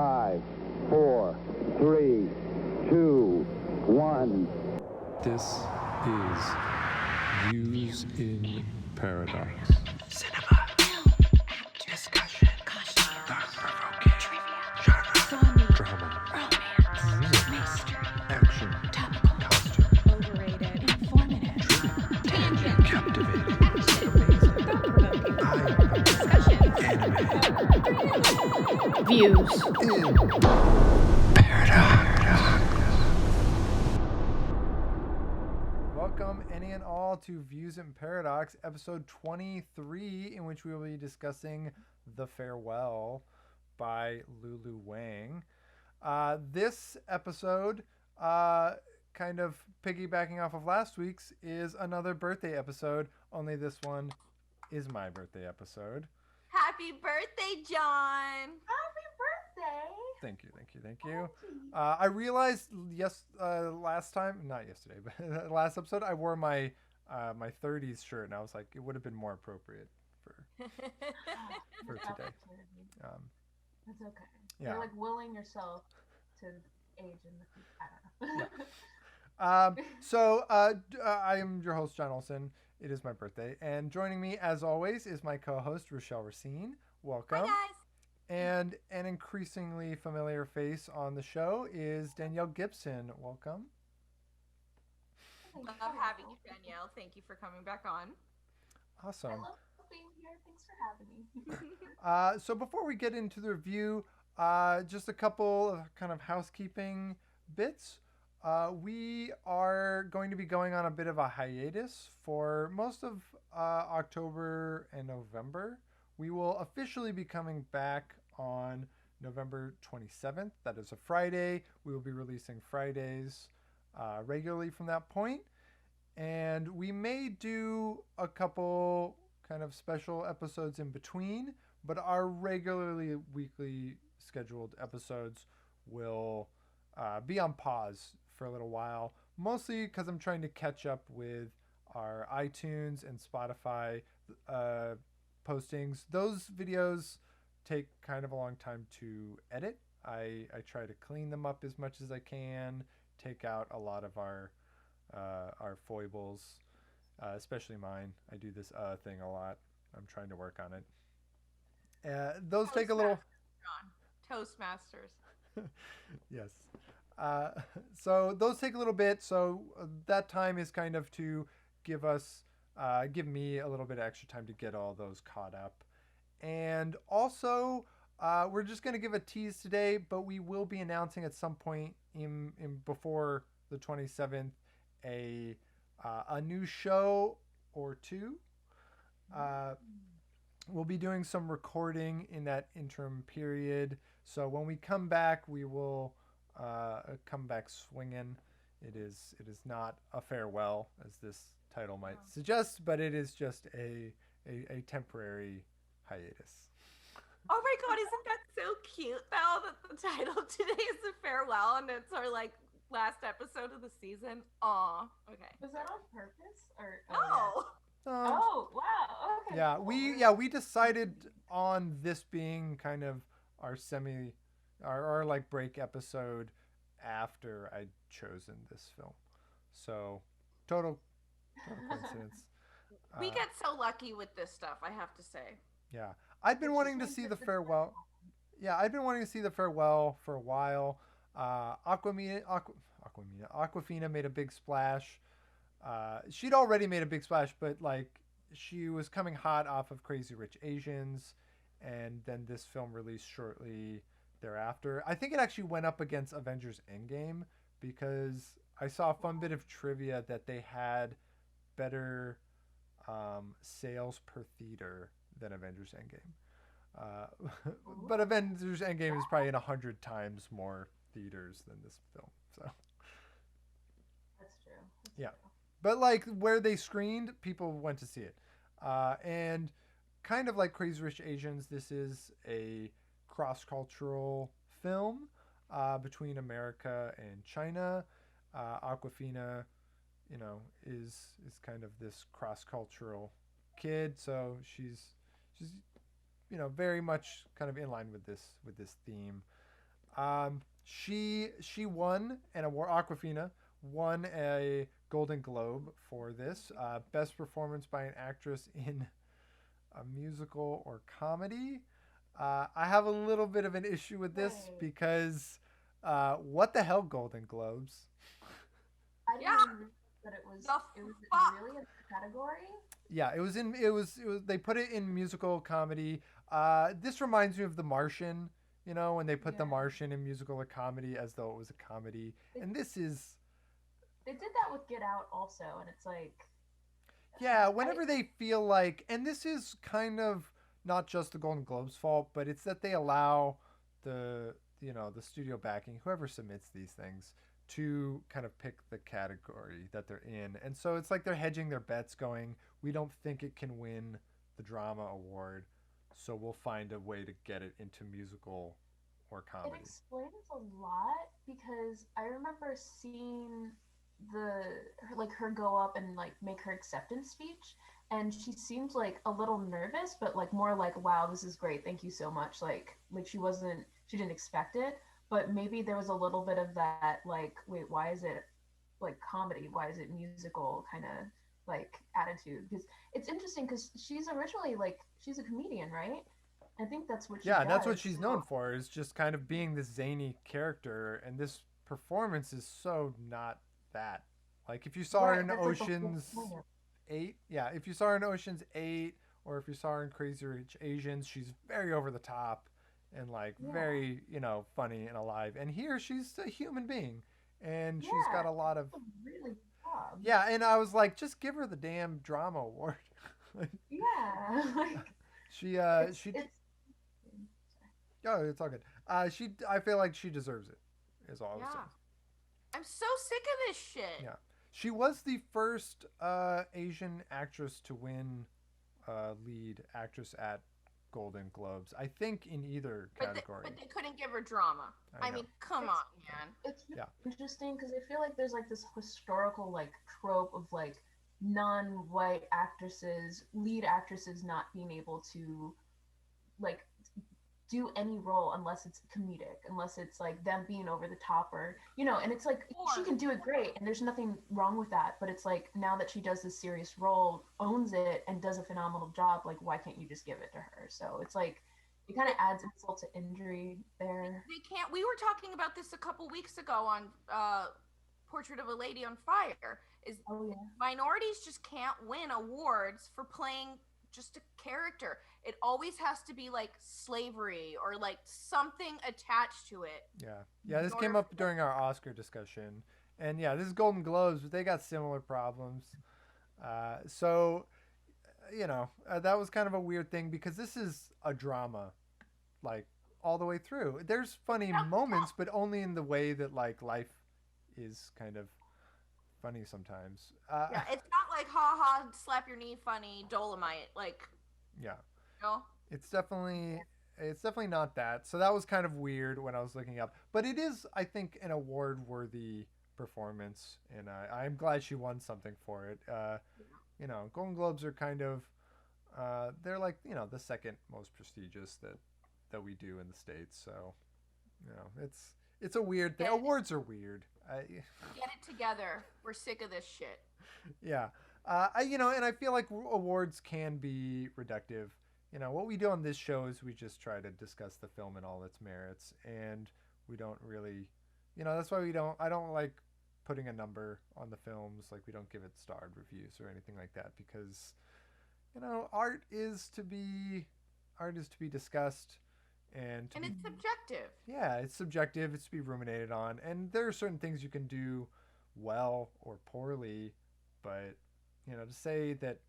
5, 4, 3, 2, 1. This is Views in Paradox. Cinema, discussion, thought-provoking, trivia, genre, Drama, romance, mystery, action, topical, costume, overrated, informative, tangent, captivating, amazing, thought-provoking, eye-opening, discussion, anime, views in Paradox. Welcome, any and all, to Views in Paradox, episode 23, in which we will be discussing The Farewell by Lulu Wang. This episode, kind of piggybacking off of last week's, is another birthday episode, only this one is my birthday episode. Happy birthday, John! Happy birthday! Thank you. I realized last episode I wore my my 30s shirt, and I was like, it would have been more appropriate for today. It's okay. Yeah. You're like willing yourself to age in the future. I don't know. So I am your host, Jon Olson. It is my birthday, and joining me, as always, is my co-host, Rochalle Racine. Welcome. Hi, guys. And an increasingly familiar face on the show is Danielle Gibson. Welcome. Love having you, Danielle. Thank you for coming back on. Awesome. I love being here. Thanks for having me. So before we get into the review, just a couple of kind of housekeeping bits. We are going to be going on a bit of a hiatus for most of October and November. We will officially be coming back on November 27th. That is a Friday. We will be releasing Fridays regularly from that point. And we may do a couple kind of special episodes in between, but our regularly weekly scheduled episodes will be on pause for a little while, mostly because I'm trying to catch up with our iTunes and Spotify postings. Those videos take kind of a long time to edit. I try to clean them up as much as I can, take out a lot of our foibles, especially mine. I do this thing a lot. I'm trying to work on it. Those take a little... Toastmasters. Yes. So those take a little bit. So that time is kind of to give me a little bit of extra time to get all those caught up. And also, we're just going to give a tease today, but we will be announcing at some point in before the 27th a new show or two. We'll be doing some recording in that interim period. So when we come back, we will come back swinging. It is not a farewell, as this title might suggest, but it is just a temporary hiatus. Oh my god, isn't that so cute though that the title today is The Farewell and it's our last episode of the season? Aw, okay. Was that on purpose or? Oh! Oh wow! Okay. Yeah, cool. we decided on this being kind of our our break episode after I'd chosen this film. So total coincidence. We get so lucky with this stuff, I have to say. Yeah, I'd been wanting to see The Farewell. Yeah, I've been wanting to see The Farewell for a while. Aquafina made a big splash. She'd already made a big splash, but she was coming hot off of Crazy Rich Asians, and then this film released shortly thereafter. I think it actually went up against Avengers Endgame because I saw a fun bit of trivia that they had better sales per theater than Avengers Endgame. But Avengers Endgame is probably in 100 times more theaters than this film. So That's true. yeah. But where they screened, people went to see it. And kind of like Crazy Rich Asians, this is a cross-cultural film between America and China. Aquafina, is kind of this cross-cultural kid, so she's very much kind of in line with this theme. She won an award. Aquafina won a Golden Globe for this best performance by an actress in a musical or comedy. I have a little bit of an issue with this Right. because what the hell, Golden Globes? I didn't Yeah. even realize that it was The fuck? really in the category. Yeah, it was they put it in musical comedy. This reminds me of The Martian, when they put The Yeah. Martian in musical or comedy as though it was a comedy. And this is They did that with Get Out also, and it's like, yeah, whenever they feel like, and this is kind of not just the Golden Globes fault, but it's that they allow the studio backing, whoever submits these things, to kind of pick the category that they're in. And so it's like they're hedging their bets, going, we don't think it can win the drama award, so we'll find a way to get it into musical or it comedy. explains a lot because I remember seeing her go up and like make her acceptance speech, and she seemed like a little nervous, but like more like, wow, this is great, thank you so much. Like she didn't expect it, but maybe there was a little bit of that, like, wait, why is it like comedy, why is it musical kind of like attitude? Because it's interesting because she's originally like, she's a comedian, right? I think that's what she Yeah, does. and that's what she's known for, is just kind of being this zany character, and this performance is so not that. Like if you saw her Right, in that's like the whole Ocean's point. 8, yeah, if you saw her in Ocean's 8, or if you saw her in Crazy Rich Asians, she's very over the top and like Yeah. very, funny and alive. And here she's a human being, and she's Yeah, got a lot of that's a really good job. yeah. And I was like, just give her the damn drama award. Yeah, like she it's, she it's oh, it's all good. I feel like she deserves it. Is all I was Yeah. saying. I'm so sick of this shit. Yeah. She was the first Asian actress to win lead actress at Golden Globes. I think in either category. But they couldn't give her drama. I I know. mean, come It's- on, man. it's Yeah. interesting because I feel like there's like this historical like trope of like non-white actresses, lead actresses not being able to like do any role unless it's comedic, unless it's like them being over the top, or and it's like she can do it great and there's nothing wrong with that, but it's like now that she does this serious role, owns it, and does a phenomenal job, like why can't you just give it to her? So it's like it kind of adds insult to injury there. They can't. We were talking about this a couple weeks ago on Portrait of a Lady on Fire. Is Oh yeah. minorities just can't win awards for playing just a character. It always has to be like slavery or like something attached to it. Yeah. Yeah, this in came order up during our Oscar discussion. And yeah, this is Golden Globes, but they got similar problems. So, that was kind of a weird thing because this is a drama, like all the way through. There's funny moments, but only in the way that like life is kind of funny sometimes. Yeah, it's not like ha ha, slap your knee, funny Dolomite. Like, Yeah. It's It's definitely not that. So that was kind of weird when I was looking up. But it is, I think, an award-worthy performance, and I'm glad she won something for it. Golden Globes are kind of, they're like, the second most prestigious that we do in the States. So, it's a weird thing. Yeah. Awards are weird. Get it together. We're sick of this shit. Yeah. And I feel like awards can be reductive. What we do on this show is we just try to discuss the film and all its merits, and we don't really, that's why I don't like putting a number on the films. Like, we don't give it starred reviews or anything like that because, art is to be discussed, and It's subjective. yeah, it's subjective. It's to be ruminated on, and there are certain things you can do well or poorly, but to say that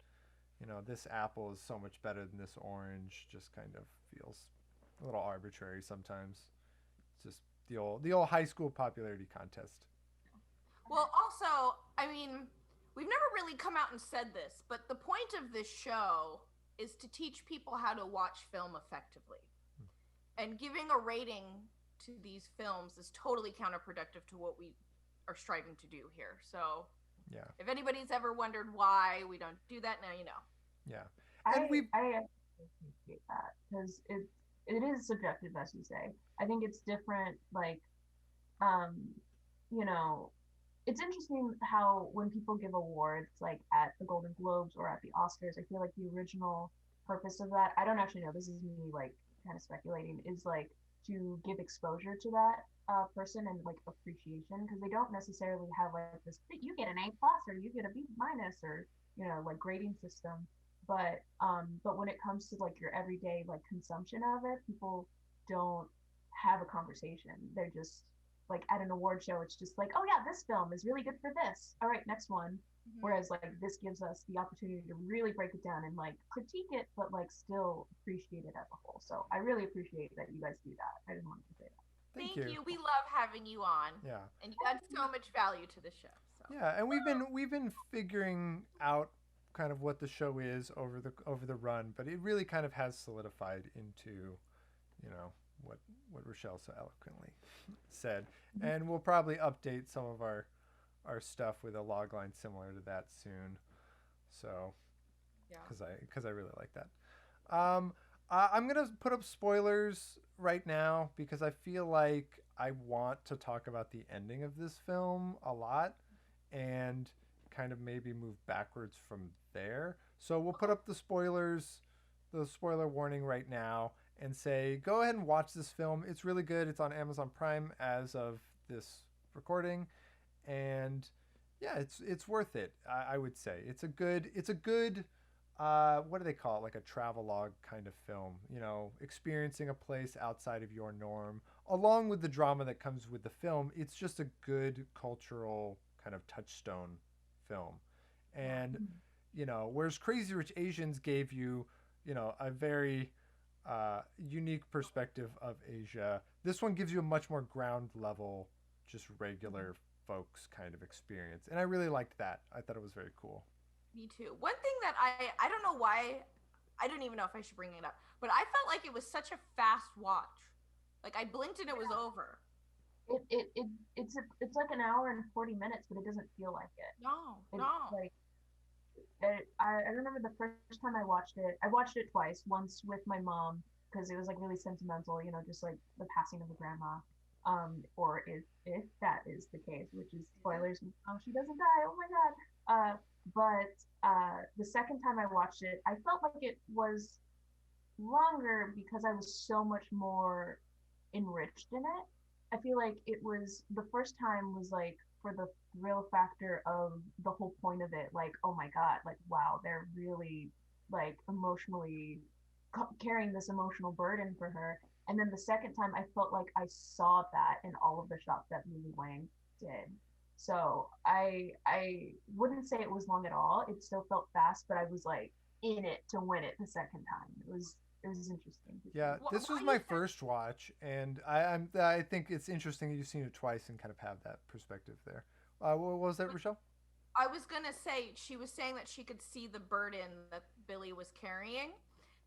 this apple is so much better than this orange just kind of feels a little arbitrary sometimes. It's just the old high school popularity contest. Well, also, I mean, we've never really come out and said this, but the point of this show is to teach people how to watch film effectively. And giving a rating to these films is totally counterproductive to what we are striving to do here. So, Yeah. if anybody's ever wondered why we don't do that, now you know. Yeah. I And we appreciate that because it is subjective, as you say. I think it's different, like, um, you know, it's interesting how when people give awards, like at the Golden Globes or at the Oscars, I feel like the original purpose of that, I don't actually know, this is me like kind of speculating, is like to give exposure to that person and like appreciation, because they don't necessarily have like this, you get an A plus or you get a B minus or, you know, like grading system. But when it comes to like your everyday like consumption of it, people don't have a conversation. They're just like at an award show, it's just like, oh yeah, this film is really good for this. All right, next one. Whereas like this gives us the opportunity to really break it down and like critique it, but like still appreciate it as a whole. So I really appreciate that you guys do that. I just wanted to say that. Thank you. We love having you on. Yeah. And you add so much value to the show. So. Yeah, and we've been figuring out kind of what the show is over the run, but it really kind of has solidified into, you know, what Rochalle so eloquently said. And we'll probably update some of our stuff with a log line similar to that soon. So, yeah, because I really like that. I'm gonna put up spoilers right now because I feel like I want to talk about the ending of this film a lot, and kind of maybe move backwards from there. So we'll put up the spoiler warning right now, and say go ahead and watch this film. It's really good. It's on Amazon Prime as of this recording, and yeah, it's worth it. I would say it's a good what do they call it, like a travelogue kind of film, you know, experiencing a place outside of your norm along with the drama that comes with the film. It's just a good cultural kind of touchstone film. And you know, whereas Crazy Rich Asians gave you, you know, a very unique perspective of Asia, this one gives you a much more ground level, just regular folks kind of experience, and I really liked that. I thought it was very cool. Me too. One thing that I don't know why, I don't even know if I should bring it up, but I felt like it was such a fast watch. Like I blinked and it was over. It's like an hour and 40 minutes, but it doesn't feel like it. No. Like I remember the first time I watched it twice. Once with my mom because it was like really sentimental, you know, just like the passing of a grandma. Or if that is the case, which is spoilers. Oh, she doesn't die. Oh my god. But the second time I watched it, I felt like it was longer because I was so much more enriched in it. I feel like it was the first time was like for the thrill factor of the whole point of it, like, oh my god, like wow, they're really like emotionally carrying this emotional burden for her. And then the second time I felt like I saw that in all of the shots that Lulu Wang did. So I wouldn't say it was long at all. It still felt fast, but I was like in it to win it the second time. It was interesting. Yeah, this was my first watch, and I think it's interesting that you've seen it twice and kind of have that perspective there. What was that, Rochalle? I was gonna say she was saying that she could see the burden that Billy was carrying,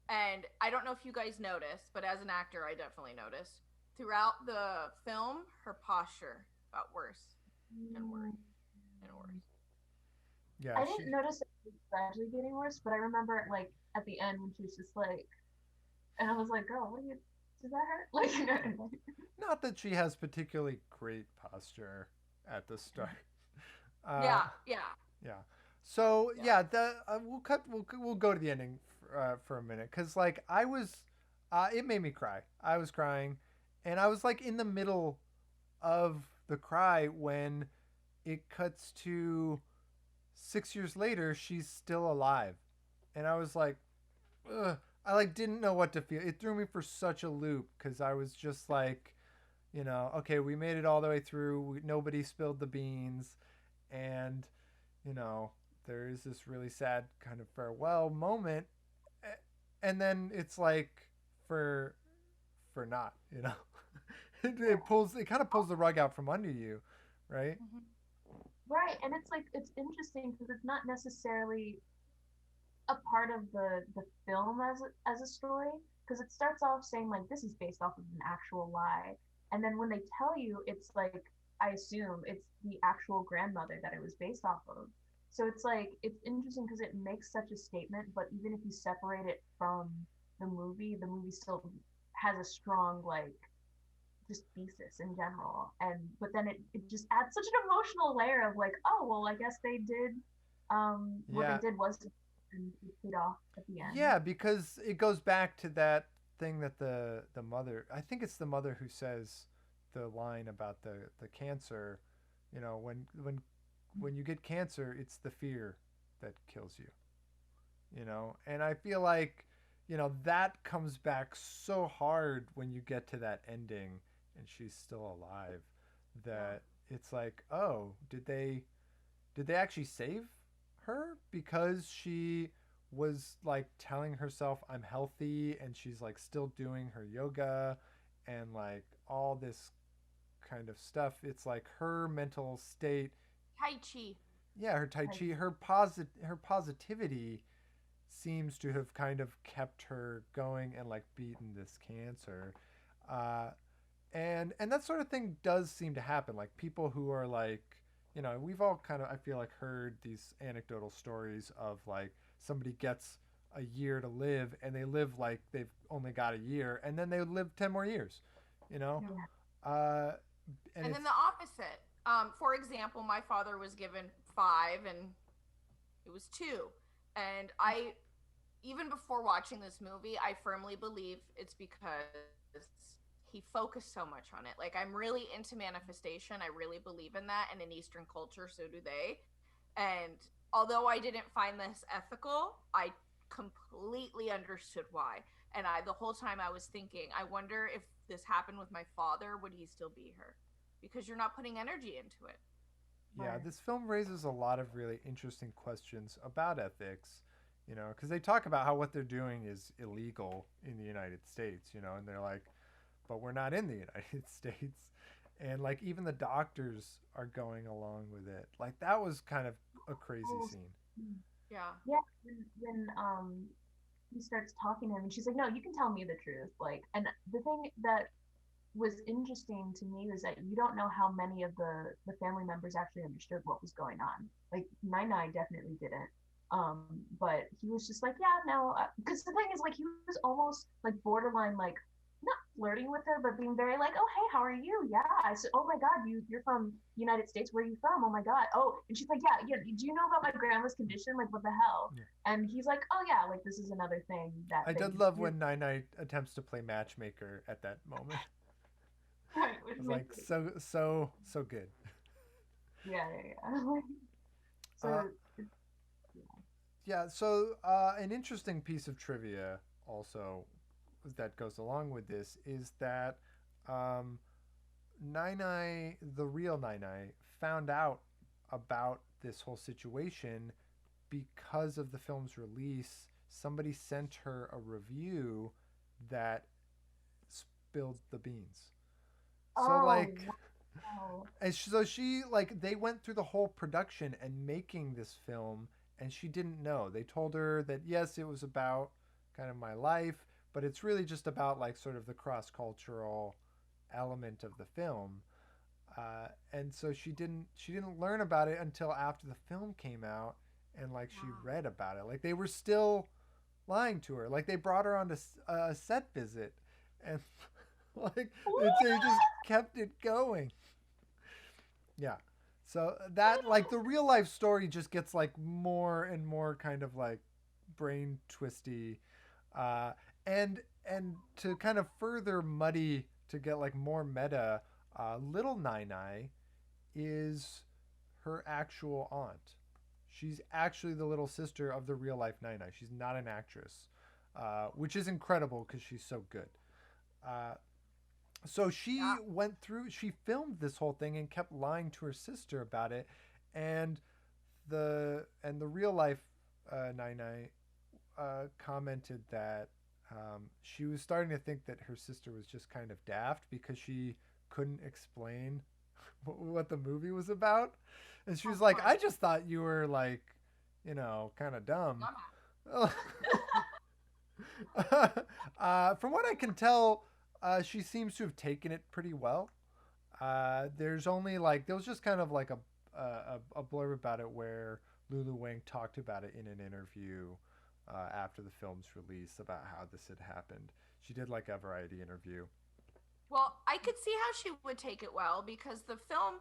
and I don't know if you guys noticed, but as an actor, I definitely noticed throughout the film her posture got worse and worse and worse. Yeah, I didn't notice it was gradually getting worse, but I remember like at the end when she was just like, and I was like, "Girl, what are you? Does that hurt?" Like, you know. Not that she has particularly great posture at the start. Yeah. So yeah, we'll go to the ending for a minute, because like I was, it made me cry. I was crying, and I was like in the middle of the cry when it cuts to 6 years later. She's still alive, and I was like, ugh. I like didn't know what to feel. It threw me for such a loop because I was just like, you know, okay, we made it all the way through. Nobody spilled the beans, and you know, there is this really sad kind of farewell moment, and then it's like for not, you know, it kind of pulls the rug out from under you, right? Right, and it's like it's interesting because it's not necessarily a part of the film as a story, because it starts off saying like this is based off of an actual lie, and then when they tell you, it's like I assume it's the actual grandmother that it was based off of. So it's like it's interesting because it makes such a statement, but even if you separate it from the movie still has a strong like just thesis in general, and but then it just adds such an emotional layer of like, oh well, I guess they did what Yeah. they did was and it paid off at the end. Yeah, because it goes back to that thing that the mother, I think it's the mother who says the line about the cancer, you know, when you get cancer, it's the fear that kills you, you know. And I feel like, you know, that comes back so hard when you get to that ending and she's still alive, that it's like, oh, did they actually save her because she was like telling herself I'm healthy and she's like still doing her yoga and like all this kind of stuff. It's like her mental state, Tai Chi. yeah, her tai Like, chi, her positivity seems to have kind of kept her going and like beaten this cancer. Uh, and that sort of thing does seem to happen. Like people who are like, you know, we've all kind of, I feel like, heard these anecdotal stories of like somebody gets a year to live and they live like they've only got a year and then they live 10 more years, you know. uh and And it's then the opposite. For example, my father was given 5 and it was 2. And I, even before watching this movie, I firmly believe it's because he focused so much on it. Like, I'm really into manifestation. I really believe in that. And in Eastern culture, so do they. And although I didn't find this ethical, I completely understood why. And the whole time I was thinking, I wonder if this happened with my father, would he still be here? Because you're not putting energy into it. Yeah, this film raises a lot of really interesting questions about ethics, you know, because they talk about how what they're doing is illegal in the United States, you know, and they're like, but we're not in the United States. And like even the doctors are going along with it. Like that was kind of a crazy scene. Yeah. yeah, when he starts talking to him and she's like, no, you can tell me the truth. Like, and the thing that was interesting to me was that you don't know how many of the family members actually understood what was going on. Like Nine definitely didn't. But he was just like, yeah, no, because the thing is, like, he was almost like borderline, like not flirting with her, but being very like, oh hey, how are you? Yeah. I said, oh my god, you're from United States. Where are you from? Oh my god. Oh, and she's like, yeah. Do you know about my grandma's condition? Like, what the hell? Yeah. And he's like, oh yeah, like this is another thing that I they did love when Nine attempts to play matchmaker at that moment. right, It was like so good. yeah. So Uh, yeah, so an interesting piece of trivia also that goes along with this is that um, Nine, the real Nine, found out about this whole situation because of the film's release. Somebody sent her a review that spilled the beans. So oh like, wow. and so she like they went through the whole production and making this film, and she didn't know. They told her that yes, it was about kind of my life, but it's really just about like sort of the cross cultural element of the film. And so she didn't learn about it until after the film came out, and like she Wow. read about it. Like they were still lying to her. Like they brought her on to a set visit, and like they just kept it going. Yeah. So that like the real life story just gets like more and more kind of like brain twisty, uh, and to kind of further muddy to get like more meta, little Nine is her actual aunt. She's actually the little sister of the real life Nine. She's not an actress, which is incredible because she's so good. Uh, so she Yeah. went through, she filmed this whole thing and kept lying to her sister about it, and the real life Nine commented that she was starting to think that her sister was just kind of daft because she couldn't explain what the movie was about, and she was Of like, "I course. just thought you were like, you know, kind of dumb." Dumbass. From what I can tell, she seems to have taken it pretty well. There's only like there was just kind of like a blurb about it where Lulu Wang talked about it in an interview after the film's release about how this had happened. She did like a variety interview. Well, I could see how she would take it well because the film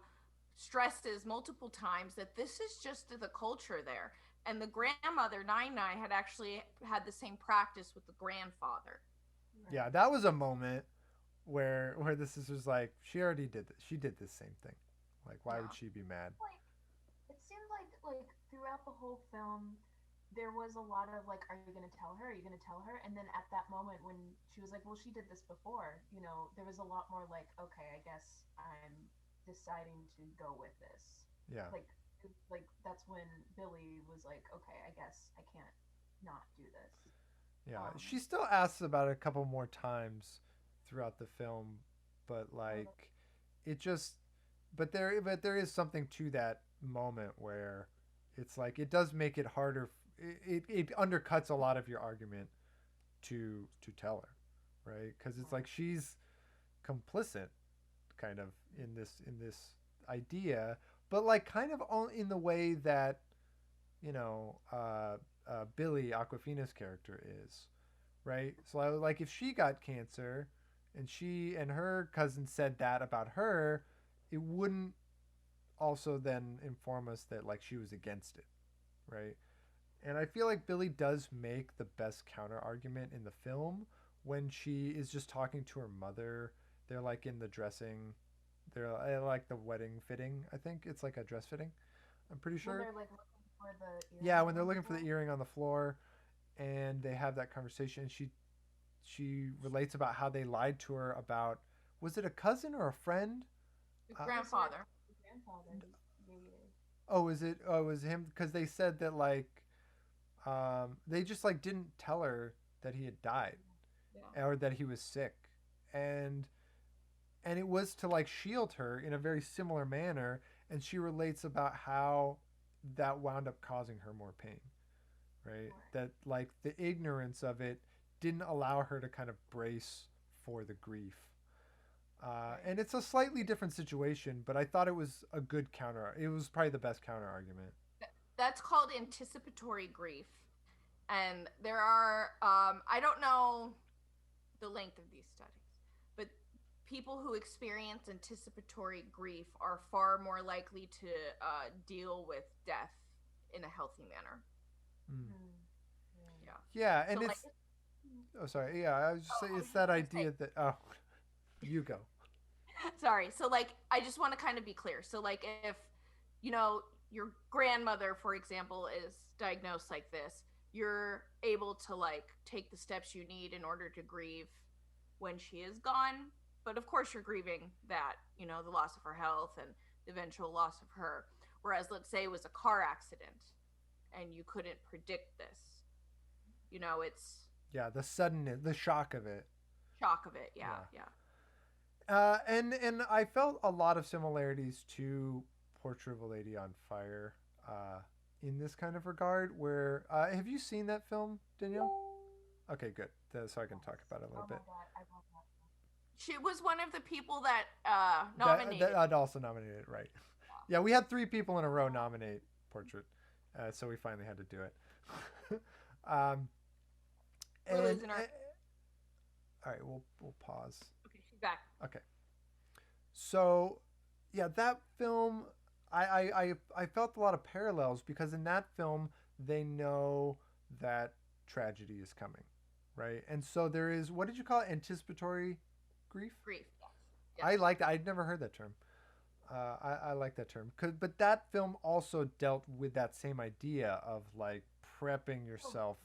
stresses multiple times that this is just the culture there. And the grandmother, Nine Nine, had actually had the same practice with the grandfather. Yeah, that was a moment where the sister's like, she already did this. She did this same thing. Like, why would she be mad? Like, it seemed like throughout the whole film, there was a lot of like, are you gonna tell her? Are you gonna tell her? And then at that moment when she was like, well, she did this before, you know, there was a lot more like, okay, I guess I'm deciding to go with this. Yeah. Like that's when Billy was like, okay, I guess I can't not do this. Yeah. She still asks about it a couple more times throughout the film, but like it just but there is something to that moment where it's like it does make it harder. It undercuts a lot of your argument to tell her, right? Because it's like she's complicit, kind of in this idea, but like kind of in the way that you know Billy Aquafina's character is, right? So like if she got cancer, and she and her cousin said that about her, it wouldn't also then inform us that like she was against it, right? And I feel like Billy does make the best counter argument in the film when she is just talking to her mother. They're like in the dressing, they're like the wedding fitting. I think it's like a dress fitting. I'm pretty sure. When they're like looking for the earring. Yeah, when they're looking for the earring on the floor, and they have that conversation. She relates about how they lied to her about, was it a cousin or a friend? The grandfather. Oh, is it? Oh, it was him because they said that like, they just like didn't tell her that he had died, or that he was sick, and it was to like shield her in a very similar manner, and she relates about how that wound up causing her more pain, right? That like the ignorance of it didn't allow her to kind of brace for the grief. And it's a slightly different situation, but I thought it was a good counter. It was probably the best counter argument. That's called anticipatory grief. And there are, I don't know the length of these studies, but people who experience anticipatory grief are far more likely to deal with death in a healthy manner. Mm. Yeah. Yeah, and So, it's. Oh, sorry. Yeah, I was just saying it's that idea that. Oh, you go. Sorry. So, like, I just want to kind of be clear. So, like, if, you know, your grandmother, for example, is diagnosed like this, you're able to, like, take the steps you need in order to grieve when she is gone. But, of course, you're grieving that, you know, the loss of her health and the eventual loss of her. Whereas, let's say it was a car accident and you couldn't predict this. You know, it's... Yeah, the suddenness, the shock of it. Shock of it, yeah. And I felt a lot of similarities to Portrait of a Lady on Fire in this kind of regard. Where have you seen that film, Danielle? Okay, good. So I can talk about it a little bit. Oh my god, I love that film. She was one of the people that nominated. That I'd also nominated, right? Yeah, we had 3 people in a row nominate Portrait, so we finally had to do it. All right, we'll pause. Okay, she's back. Okay. So, yeah, that film, I felt a lot of parallels because in that film they know that tragedy is coming, right? And so there is, what did you call it? Anticipatory grief? Grief. Yes. I liked. I'd never heard that term. I like that term. But that film also dealt with that same idea of like prepping yourself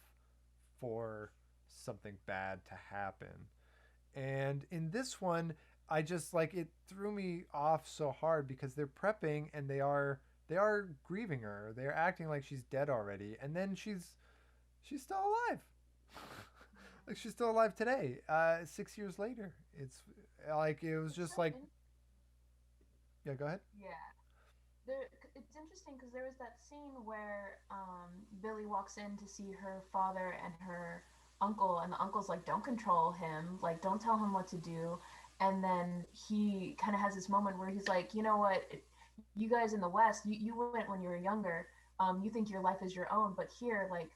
for something bad to happen. And in this one, I just like, it threw me off so hard because they're prepping and they are grieving her. They're acting like she's dead already, and then she's still alive. Like she's still alive today, 6 years later. It's like, it was just like, yeah, go ahead. Yeah. It's interesting because there was that scene where Billy walks in to see her father and her uncle, and the uncle's like, don't control him, like don't tell him what to do. And then he kind of has this moment where he's like, you know what, you guys in the West, you went when you were younger, you think your life is your own, but here, like,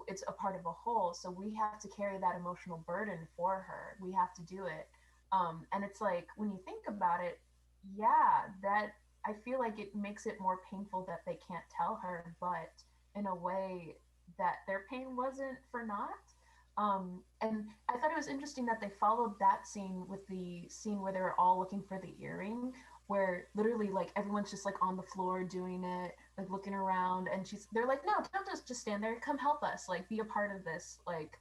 it's a part of a whole. So we have to carry that emotional burden for her. We have to do it. And it's like, when you think about it, yeah, that I feel like it makes it more painful that they can't tell her, but in a way that their pain wasn't for naught. And I thought it was interesting that they followed that scene with the scene where they were all looking for the earring, where literally like everyone's just like on the floor doing it, like looking around, and they're like, no, don't just stand there, come help us, like be a part of this, like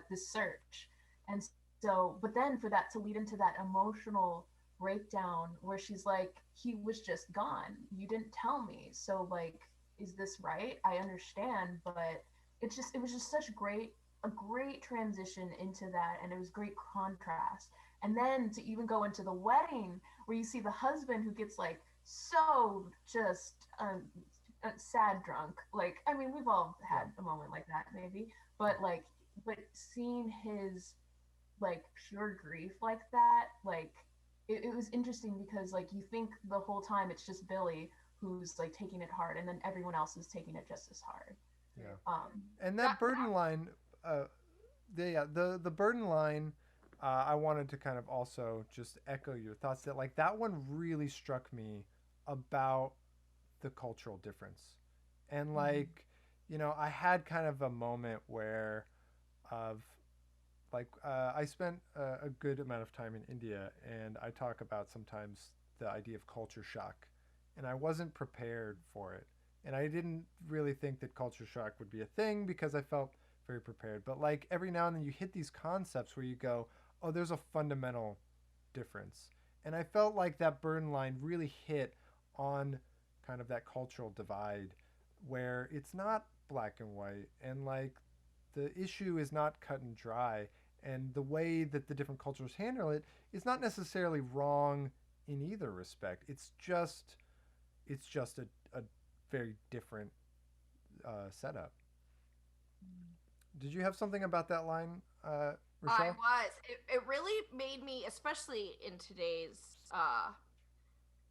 this search. And so, but then for that to lead into that emotional breakdown where she's like, he was just gone, you didn't tell me, so like, is this right? I understand, but it was just such a great transition into that, and it was great contrast. And then to even go into the wedding where you see the husband who gets like so just sad drunk, like, I mean, we've all had a moment like that maybe, but like, but seeing his like pure grief like that, like it was interesting because like you think the whole time it's just Billy who's like taking it hard, and then everyone else is taking it just as hard. Yeah. um And that burden line, the burden line, I wanted to kind of also just echo your thoughts that like that one really struck me about the cultural difference. And like, I had kind of a moment where of like I spent a good amount of time in India, and I talk about sometimes the idea of culture shock, and I wasn't prepared for it, and I didn't really think that culture shock would be a thing because I felt very prepared. But like every now and then you hit these concepts where you go, oh, there's a fundamental difference, and I felt like that burn line really hit on kind of that cultural divide where it's not black and white, and like the issue is not cut and dry, and the way that the different cultures handle it is not necessarily wrong in either respect. It's just a very different setup. Did you have something about that line, I Rochelle? was. It really made me, especially in today's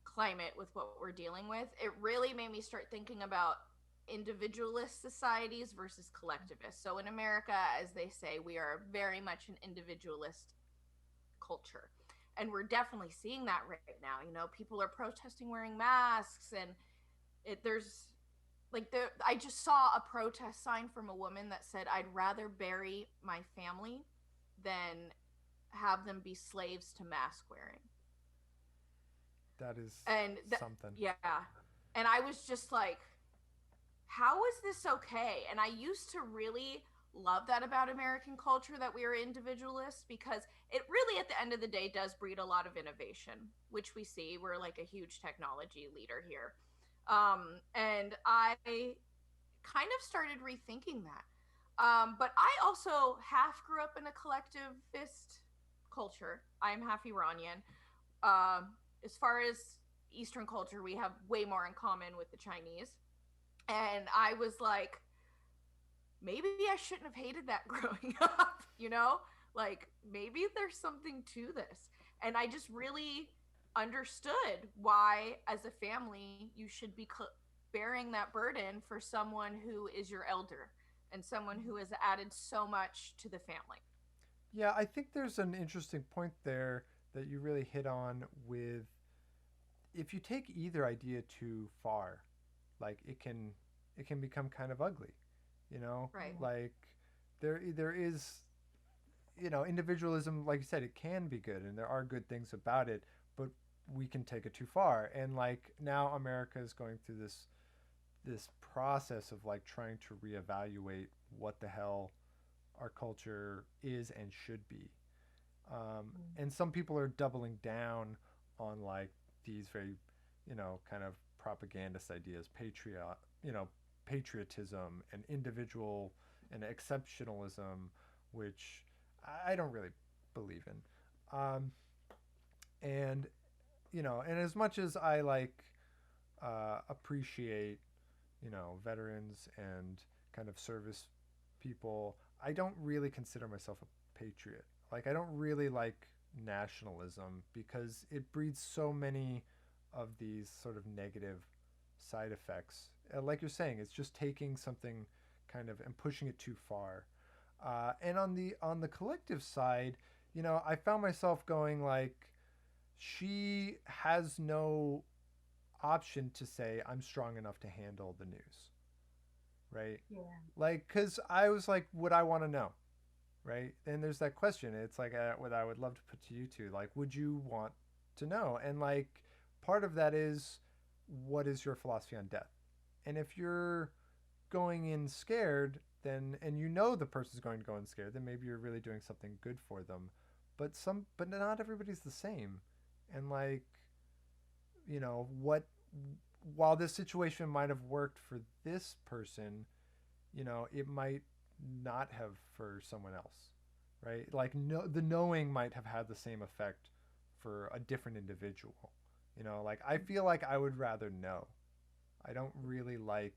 climate with what we're dealing with, it really made me start thinking about individualist societies versus collectivist. So in America, as they say, we are very much an individualist culture. And we're definitely seeing that right now. People are protesting wearing masks, and there's like I just saw a protest sign from a woman that said, "I'd rather bury my family than have them be slaves to mask wearing." That is And something. yeah. And I was just like, how is this okay? And I used to really love that about American culture, that we are individualists, because it really at the end of the day does breed a lot of innovation, which we see. We're like a huge technology leader here. And I kind of started rethinking that. But I also half grew up in a collectivist culture. I'm half Iranian. As far as Eastern culture, we have way more in common with the Chinese. And I was like, maybe I shouldn't have hated that growing up, Like, maybe there's something to this. And I just really understood why, as a family, you should be bearing that burden for someone who is your elder and someone who has added so much to the family. Yeah, I think there's an interesting point there that you really hit on with if you take either idea too far, like it can become kind of ugly, Right. like there is individualism, like you said, it can be good and there are good things about it, but we can take it too far. And like now America is going through this process of like trying to reevaluate what the hell our culture is and should be. And some people are doubling down on like these very, kind of propagandist ideas, patriotism and individual and exceptionalism, which I don't really believe in. And and as much as I like appreciate, veterans and kind of service people, I don't really consider myself a patriot. Like I don't really like nationalism because it breeds so many of these sort of negative side effects. Like you're saying, it's just taking something kind of am pushing it too far. And on the collective side, I found myself going like, she has no option to say I'm strong enough to handle the news, right? Yeah. Like, because I was like, would I want to know, right? And there's that question. It's like what I would love to put to you two. Like, would you want to know? And like, part of that is, what is your philosophy on death? And if you're going in scared, then and the person's going to go in scared, then maybe you're really doing something good for them. But not everybody's the same. And like, what while this situation might have worked for this person, it might not have for someone else, right? Like, the knowing might have had the same effect for a different individual. Like, I feel like I would rather know. I don't really like,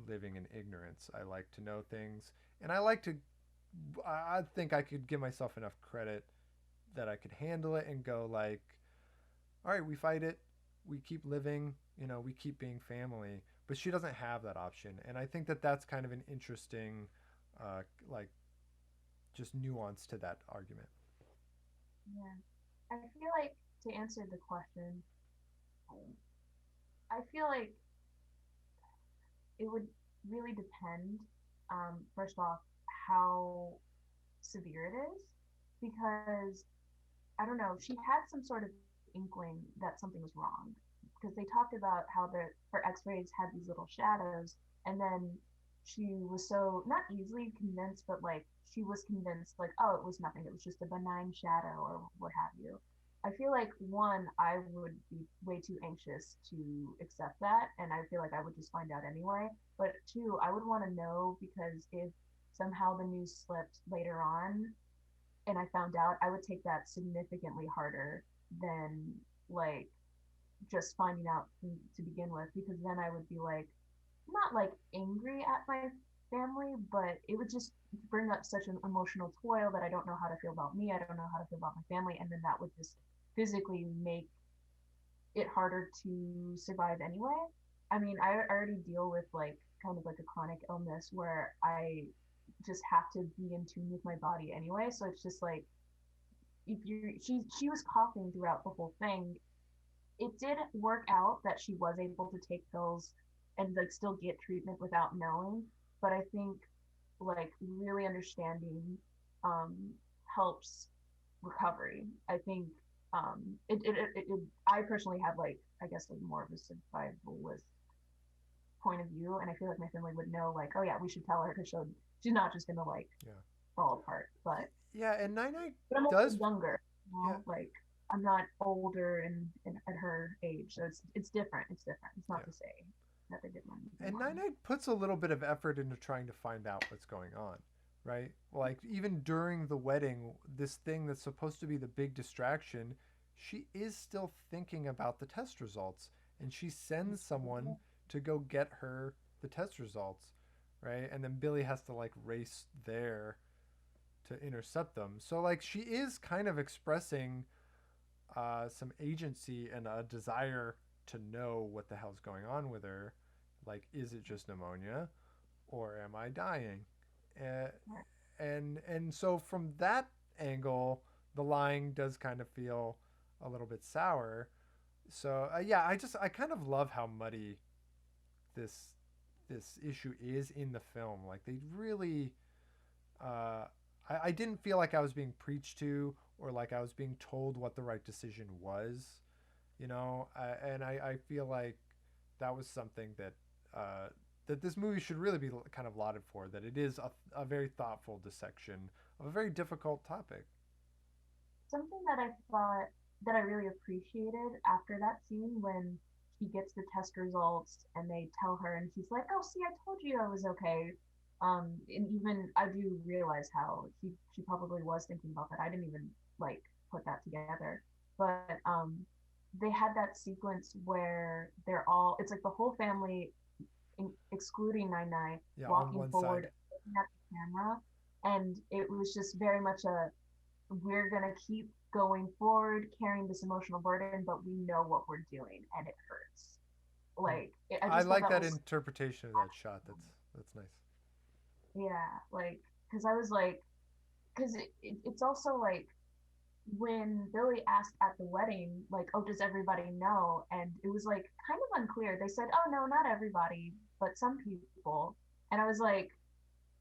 living in ignorance. I like to know things, and I think I could give myself enough credit that I could handle it and go like, all right, we fight it, we keep living, we keep being family. But she doesn't have that option, and I think that that's kind of an interesting, like, just nuance to that argument. Yeah. I feel like, to answer the question, I feel like it would really depend, first off, how severe it is, because I don't know, she had some sort of inkling that something was wrong, because they talked about how her x-rays had these little shadows, and then she was so, not easily convinced, but like, she was convinced like, oh, it was nothing, it was just a benign shadow or what have you. I feel like, one, I would be way too anxious to accept that, and I feel like I would just find out anyway. But two, I would want to know, because if somehow the news slipped later on and I found out, I would take that significantly harder than like just finding out to begin with, because then I would be like, not like angry at my family, but it would just bring up such an emotional toil that I don't know how to feel about me. I don't know how to feel about my family. And then that would just physically make it harder to survive anyway. I mean, I already deal with like kind of like a chronic illness where I just have to be in tune with my body anyway. So it's just like, if you she was coughing throughout the whole thing. It did work out that she was able to take pills and like still get treatment without knowing, but I think like really understanding um helps recovery. I think I personally have like, I guess like more of a survivalist point of view, and I feel like my family would know like, oh yeah, we should tell her, because she's not just gonna like Yeah. fall apart. But And Nine but I'm also does. younger, Yeah. like I'm not older and at her age, so it's different. It's different. It's not Yeah. to say that they didn't And wrong. Nine puts a little bit of effort into trying to find out what's going on, right? Like, even during the wedding, this thing that's supposed to be the big distraction, she is still thinking about the test results, and she sends someone to go get her the test results, right? And then Billy has to like race there to intercept them. So like, she is kind of expressing some agency and a desire to know what the hell's going on with her. Like, is it just pneumonia, or am I dying? Uh, and so from that angle, the lying does kind of feel a little bit sour. So yeah, I kind of love how muddy this this issue is in the film. Like, they really, I didn't feel like I was being preached to, or like I was being told what the right decision was, and I feel like that was something that that this movie should really be kind of lauded for, that it is a very thoughtful dissection of a very difficult topic. Something that I thought that I really appreciated after that scene, when she gets the test results and they tell her, and she's like, "Oh, see, I told you I was okay." And even I do realize how she probably was thinking about that. I didn't even like put that together, but they had that sequence where they're all, it's like the whole family, excluding Nine Nine, Yeah, on walking one forward, side. looking at the camera, and it was just very much a, we're gonna keep going forward, carrying this emotional burden, but we know what we're doing, and it hurts. Like I I just thought like that that was interpretation of that shot. That's nice. yeah, like because I was like because it's also like when Billy asked at the wedding, like, oh, does everybody know? And it was like kind of unclear. They said, oh, no, not everybody, but some people. And I was like,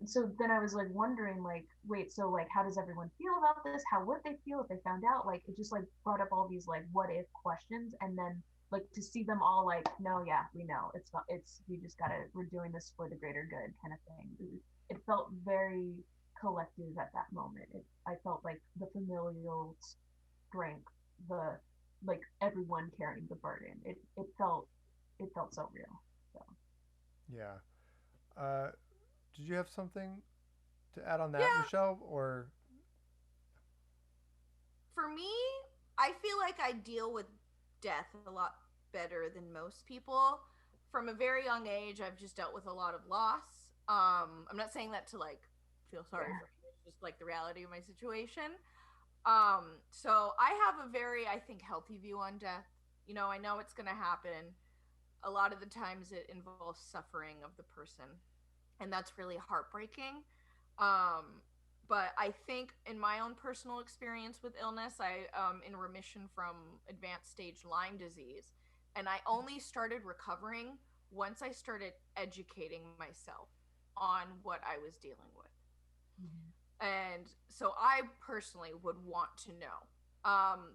so then I was like wondering, like, wait, so like, how does everyone feel about this? How would they feel if they found out? Like, it just like brought up all these like what if questions. And then like to see them all like, no, yeah, we know. It's not, it's, we just gotta, we're doing this for the greater good kind of thing. It felt very collective at that moment. I felt like the familial strength, the like everyone carrying the burden. It felt so real. So Yeah. Uh, did you have something to add on that, Yeah, Rochelle? Or for me, I feel like I deal with death a lot better than most people. From a very young age, I've just dealt with a lot of loss. I'm not saying that to like feel sorry yeah. for me. It's just like the reality of my situation. So I have a very, I think, healthy view on death. I know it's going to happen. A lot of the times it involves suffering of the person, and that's really heartbreaking. Um, but I think in my own personal experience with illness, I in remission from advanced stage Lyme disease, and I only started recovering once I started educating myself on what I was dealing with. Mhm. And so I personally would want to know.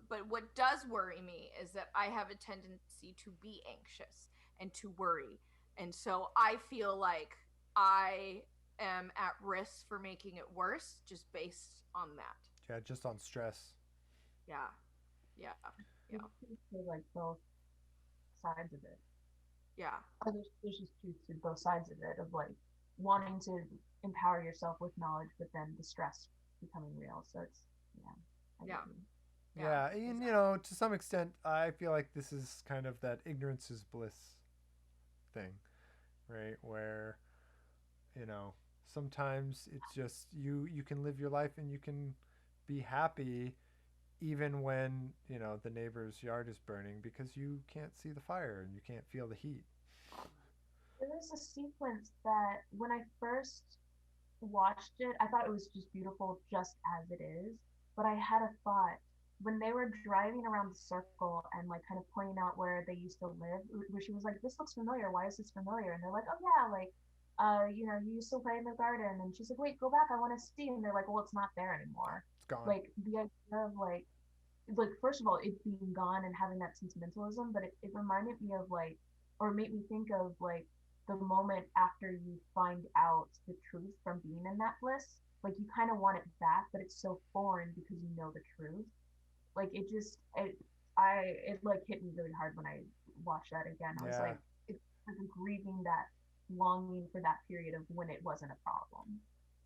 But what does worry me is that I have a tendency to be anxious and to worry. And so I feel like I am at risk for making it worse just based on that. yeah, just on stress. Yeah. Yeah. I Yeah. think there's like both sides of it. Yeah. There's just truth to both sides of it of like wanting to empower yourself with knowledge, but then the stress becoming real. So it's yeah, I Yeah. get you. Yeah. Yeah, and Exactly. to some extent, I feel like this is kind of that ignorance is bliss thing, right? Where you know sometimes it's just you can live your life and you can be happy even when the neighbor's yard is burning because you can't see the fire and you can't feel the heat. There was a sequence that when I first watched it, I thought it was just beautiful just as it is. But I had a thought when they were driving around the circle and like kind of pointing out where they used to live, where she was like, "This looks familiar. Why is this familiar?" And they're like, "Oh yeah, like, you used to play in the garden." And she's like, "Wait, go back. I want to see." And they're like, "Well, it's not there anymore." It's gone. Like the idea of like first of all it being gone and having that sentimentalism, but it reminded me of like or made me think of like the moment after you find out the truth from being in that bliss, like you kind of want it back but it's so foreign because you know the truth. Like it just it like hit me really hard when I watched that again. I was Yeah. like it's like grieving that longing for that period of when it wasn't a problem.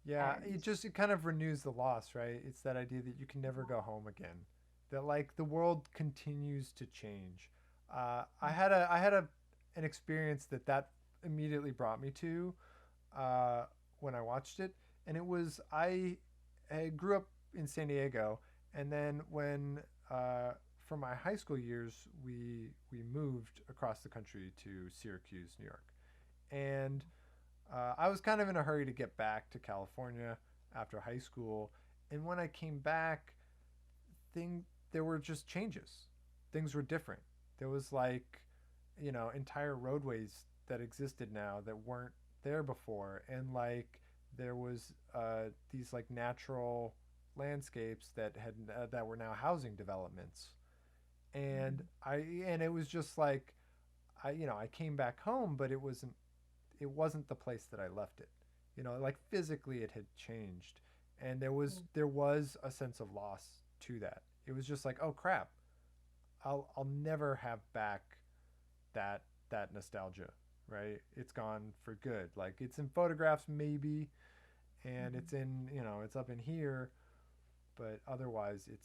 Yeah, And it kind of renews the loss, right? It's that idea that you can never go home again. That like the world continues to change. I had an experience that immediately brought me to when I watched it, and it was I grew up in San Diego, and then when from my high school years we moved across the country to Syracuse, New York, and I was kind of in a hurry to get back to California after high school, and when I came back, thing there were just changes. Things were different. There was like, entire roadways that existed now that weren't there before, and like there was these like natural landscapes that were now housing developments, and it was just like I came back home, but it wasn't the place that I left it. Like physically it had changed, and there was a sense of loss to that. It was just like, oh crap, I'll never have back that nostalgia, right? It's gone for good. Like it's in photographs maybe, and it's up in here, but otherwise it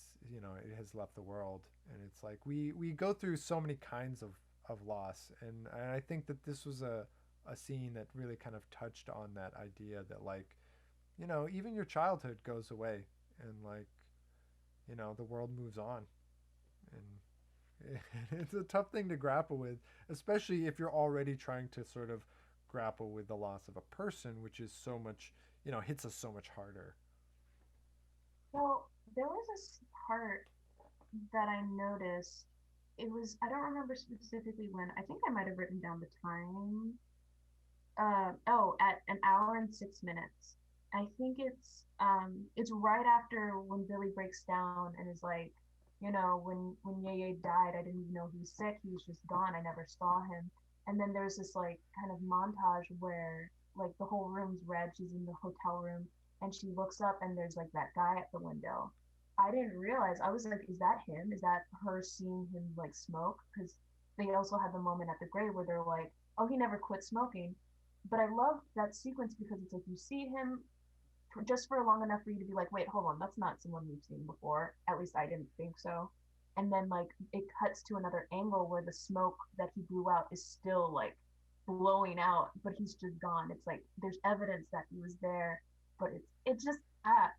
has left the world. And it's like we go through so many kinds of loss, and I think that this was a scene that really kind of touched on that idea that like even your childhood goes away, and like the world moves on, and It's a tough thing to grapple with, especially if you're already trying to sort of grapple with the loss of a person, which is so much, hits us so much harder. Well, there was this part that I noticed. It was, I don't remember specifically when. I think I might have written down the time. At an hour and 6 minutes. I think it's right after when Billy breaks down and is like, when Yeye died, I didn't even know he was sick. He was just gone. I never saw him. And then there's this like kind of montage where like the whole room's red. She's in the hotel room and she looks up and there's like that guy at the window. I didn't realize. I was like, is that him? Is that her seeing him like smoke? Because they also had the moment at the grave where they're like, oh, he never quit smoking. But I love that sequence because it's like you see him just for long enough for you to be like, wait, hold on, that's not someone we've seen before. At least I didn't think so. And then like it cuts to another angle where the smoke that he blew out is still like blowing out, but he's just gone. It's like there's evidence that he was there, but it just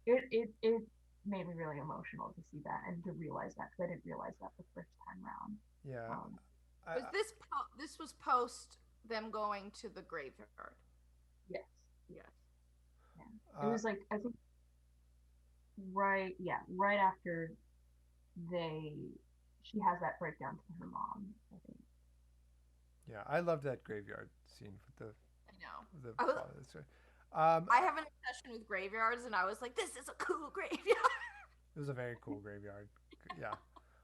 it made me really emotional to see that and to realize that because I didn't realize that the first time round. Yeah. Was this was post them going to the graveyard? Yes. Yes. Yeah. It was like I think right after she has that breakdown to her mom, I think. Yeah, I loved that graveyard scene with the. I know. The I have an obsession with graveyards, and I was like, "This is a cool graveyard." It was a very cool graveyard. Yeah.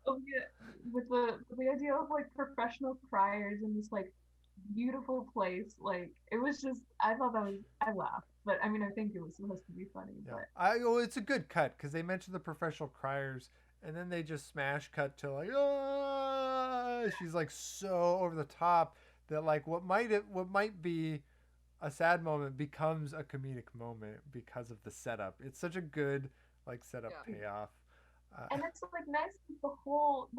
Oh yeah, with the idea of like professional criers in this like beautiful place, like it was just I thought that was I laughed, but I mean I think it was supposed to be funny. Yeah. But It's a good cut because they mentioned the professional criers, and then they just smash cut to like, oh, she's like so over the top that like what might be a sad moment becomes a comedic moment because of the setup. It's such a good like setup payoff. And it's like nice the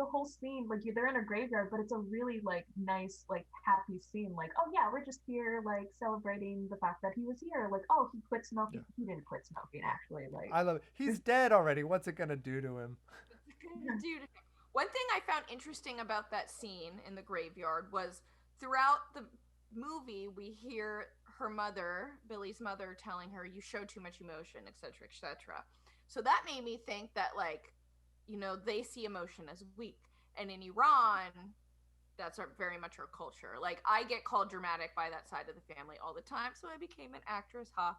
whole scene, like they're in a graveyard, but it's a really like nice like happy scene. Like, oh yeah, we're just here like celebrating the fact that he was here. Like, oh, he quit smoking. Yeah. He didn't quit smoking actually. Like, I love it. He's dead already. What's it gonna do to him? Dude, one thing I found interesting about that scene in the graveyard was throughout the movie we hear her mother, Billy's mother, telling her you show too much emotion, etc., etc. So that made me think that like, they see emotion as weak, and in Iran, that's very much our culture. Like I get called dramatic by that side of the family all the time, so I became an actress, but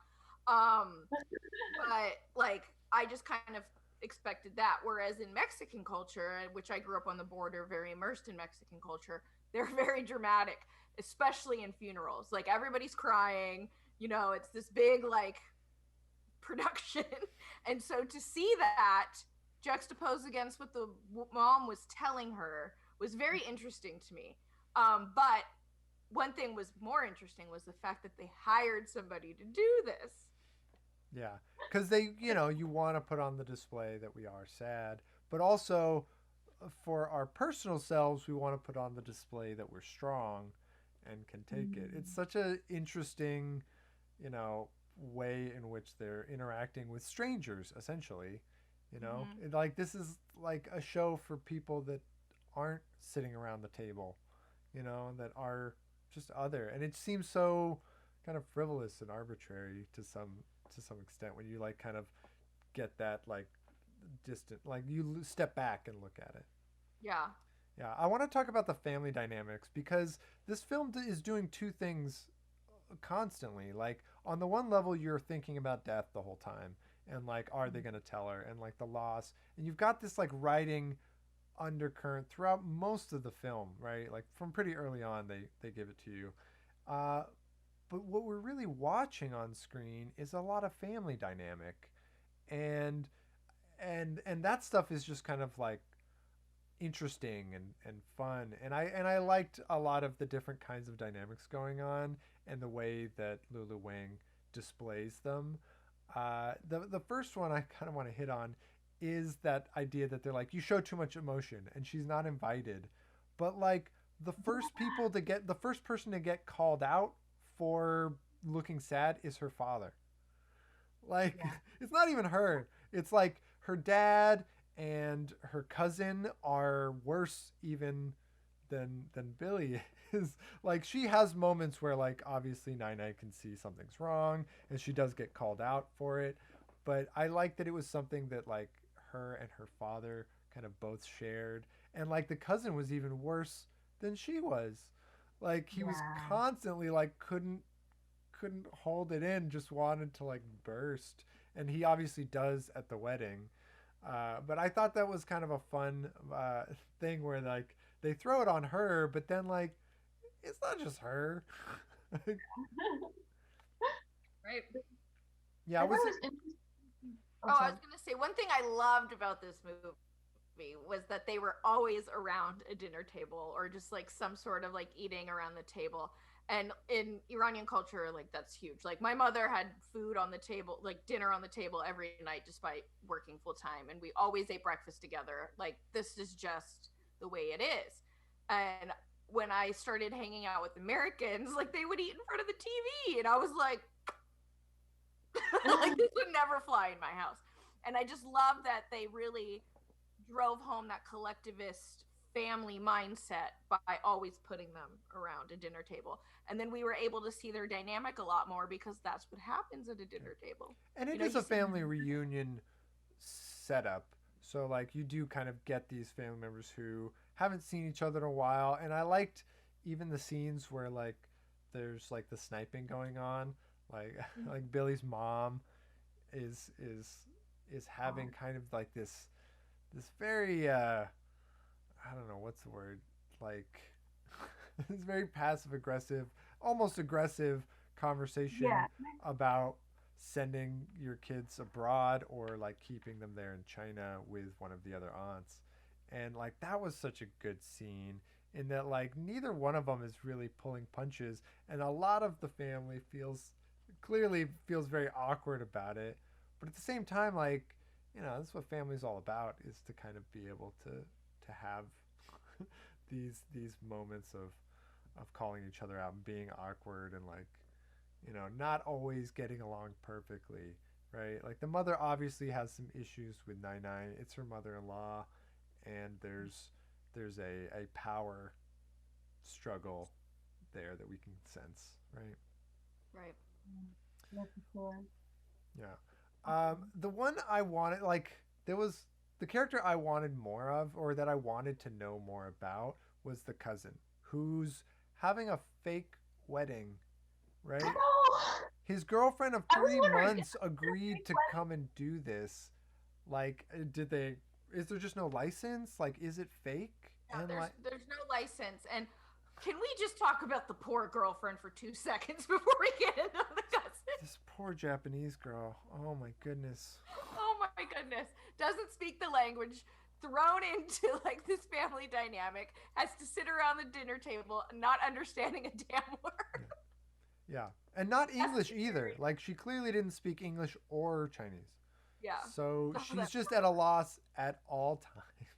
like I just kind of expected that. Whereas in Mexican culture, which I grew up on the border, very immersed in Mexican culture, they're very dramatic, especially in funerals. Like everybody's crying, it's this big like production. And so to see that juxtaposed against what the mom was telling her was very interesting to me. But one thing was more interesting was the fact that they hired somebody to do this. Yeah, because they, you want to put on the display that we are sad, but also for our personal selves, we want to put on the display that we're strong and can take it. It's such an interesting, way in which they're interacting with strangers, essentially. Like this is like a show for people that aren't sitting around the table, that are just other, and it seems so kind of frivolous and arbitrary to some extent when you like kind of get that like distant, like you step back and look at it. Yeah, I want to talk about the family dynamics because this film is doing two things constantly. Like on the one level, you're thinking about death the whole time, and like, are they going to tell her, and like the loss, and you've got this like writing undercurrent throughout most of the film, right? Like from pretty early on, they give it to you. But what we're really watching on screen is a lot of family dynamic, and that stuff is just kind of like interesting and fun, and I liked a lot of the different kinds of dynamics going on and the way that Lulu Wang displays them. The first one I kind of want to hit on is that idea that they're like, you show too much emotion and she's not invited, but like the first person to get called out for looking sad is her father. Like, it's not even her. It's like her dad and her cousin are worse even than Billy is. Like, she has moments where, like, obviously Nine can see something's wrong, and she does get called out for it. But I like that it was something that, like, her and her father kind of both shared, and like the cousin was even worse than she was. Like, he was constantly like couldn't hold it in, just wanted to like burst, and he obviously does at the wedding. But I thought that was kind of a fun thing where like they throw it on her, but then like it's not just her. Right. Yeah, I was thought it it? was interesting. Oh, I was gonna say one thing I loved about this movie was that they were always around a dinner table or just like some sort of like eating around the table. And in Iranian culture, like that's huge. Like my mother had food on the table, like dinner on the table every night, despite working full time, and we always ate breakfast together. Like this is just the way it is. And when I started hanging out with Americans, like they would eat in front of the TV, and I was like, like this would never fly in my house. And I just love that they really drove home that collectivist family mindset by always putting them around a dinner table. And then we were able to see their dynamic a lot more because that's what happens at a dinner table. And it You know, is you a see- family reunion setup. So like you do kind of get these family members who haven't seen each other in a while. And I liked even the scenes where like there's like the sniping going on. Like Billy's mom is having kind of like this very I don't know what's the word, like this very passive aggressive, almost aggressive conversation Yeah. about sending your kids abroad or like keeping them there in China with one of the other aunts. And like that was such a good scene in that like neither one of them is really pulling punches, and a lot of the family clearly feels very awkward about it. But at the same time, like, you know, that's what family's all about, is to kind of be able to have these moments of calling each other out and being awkward and like, you know, not always getting along perfectly, right? Like the mother obviously has some issues with Nine. It's her mother-in-law, and there's a power struggle there that we can sense, right? Right. Yeah, for sure. Yeah. The one I wanted, like, there was the character I wanted more of, or that I wanted to know more about, was the cousin who's having a fake wedding, right? I know. His girlfriend of I was 3 wondering, months agreed to come and do this. Like, did they? Is there just no license? Like, is it fake? No, And there's no license. And can we just talk about the poor girlfriend for 2 seconds before we get into the cousin? this poor Japanese girl. Oh my goodness. Oh my goodness. Doesn't speak the language, thrown into like this family dynamic, has to sit around the dinner table not understanding a damn word. Yeah, and not English either. Like, she clearly didn't speak English or Chinese. Yeah. So Oh, she's that just at a loss at all times.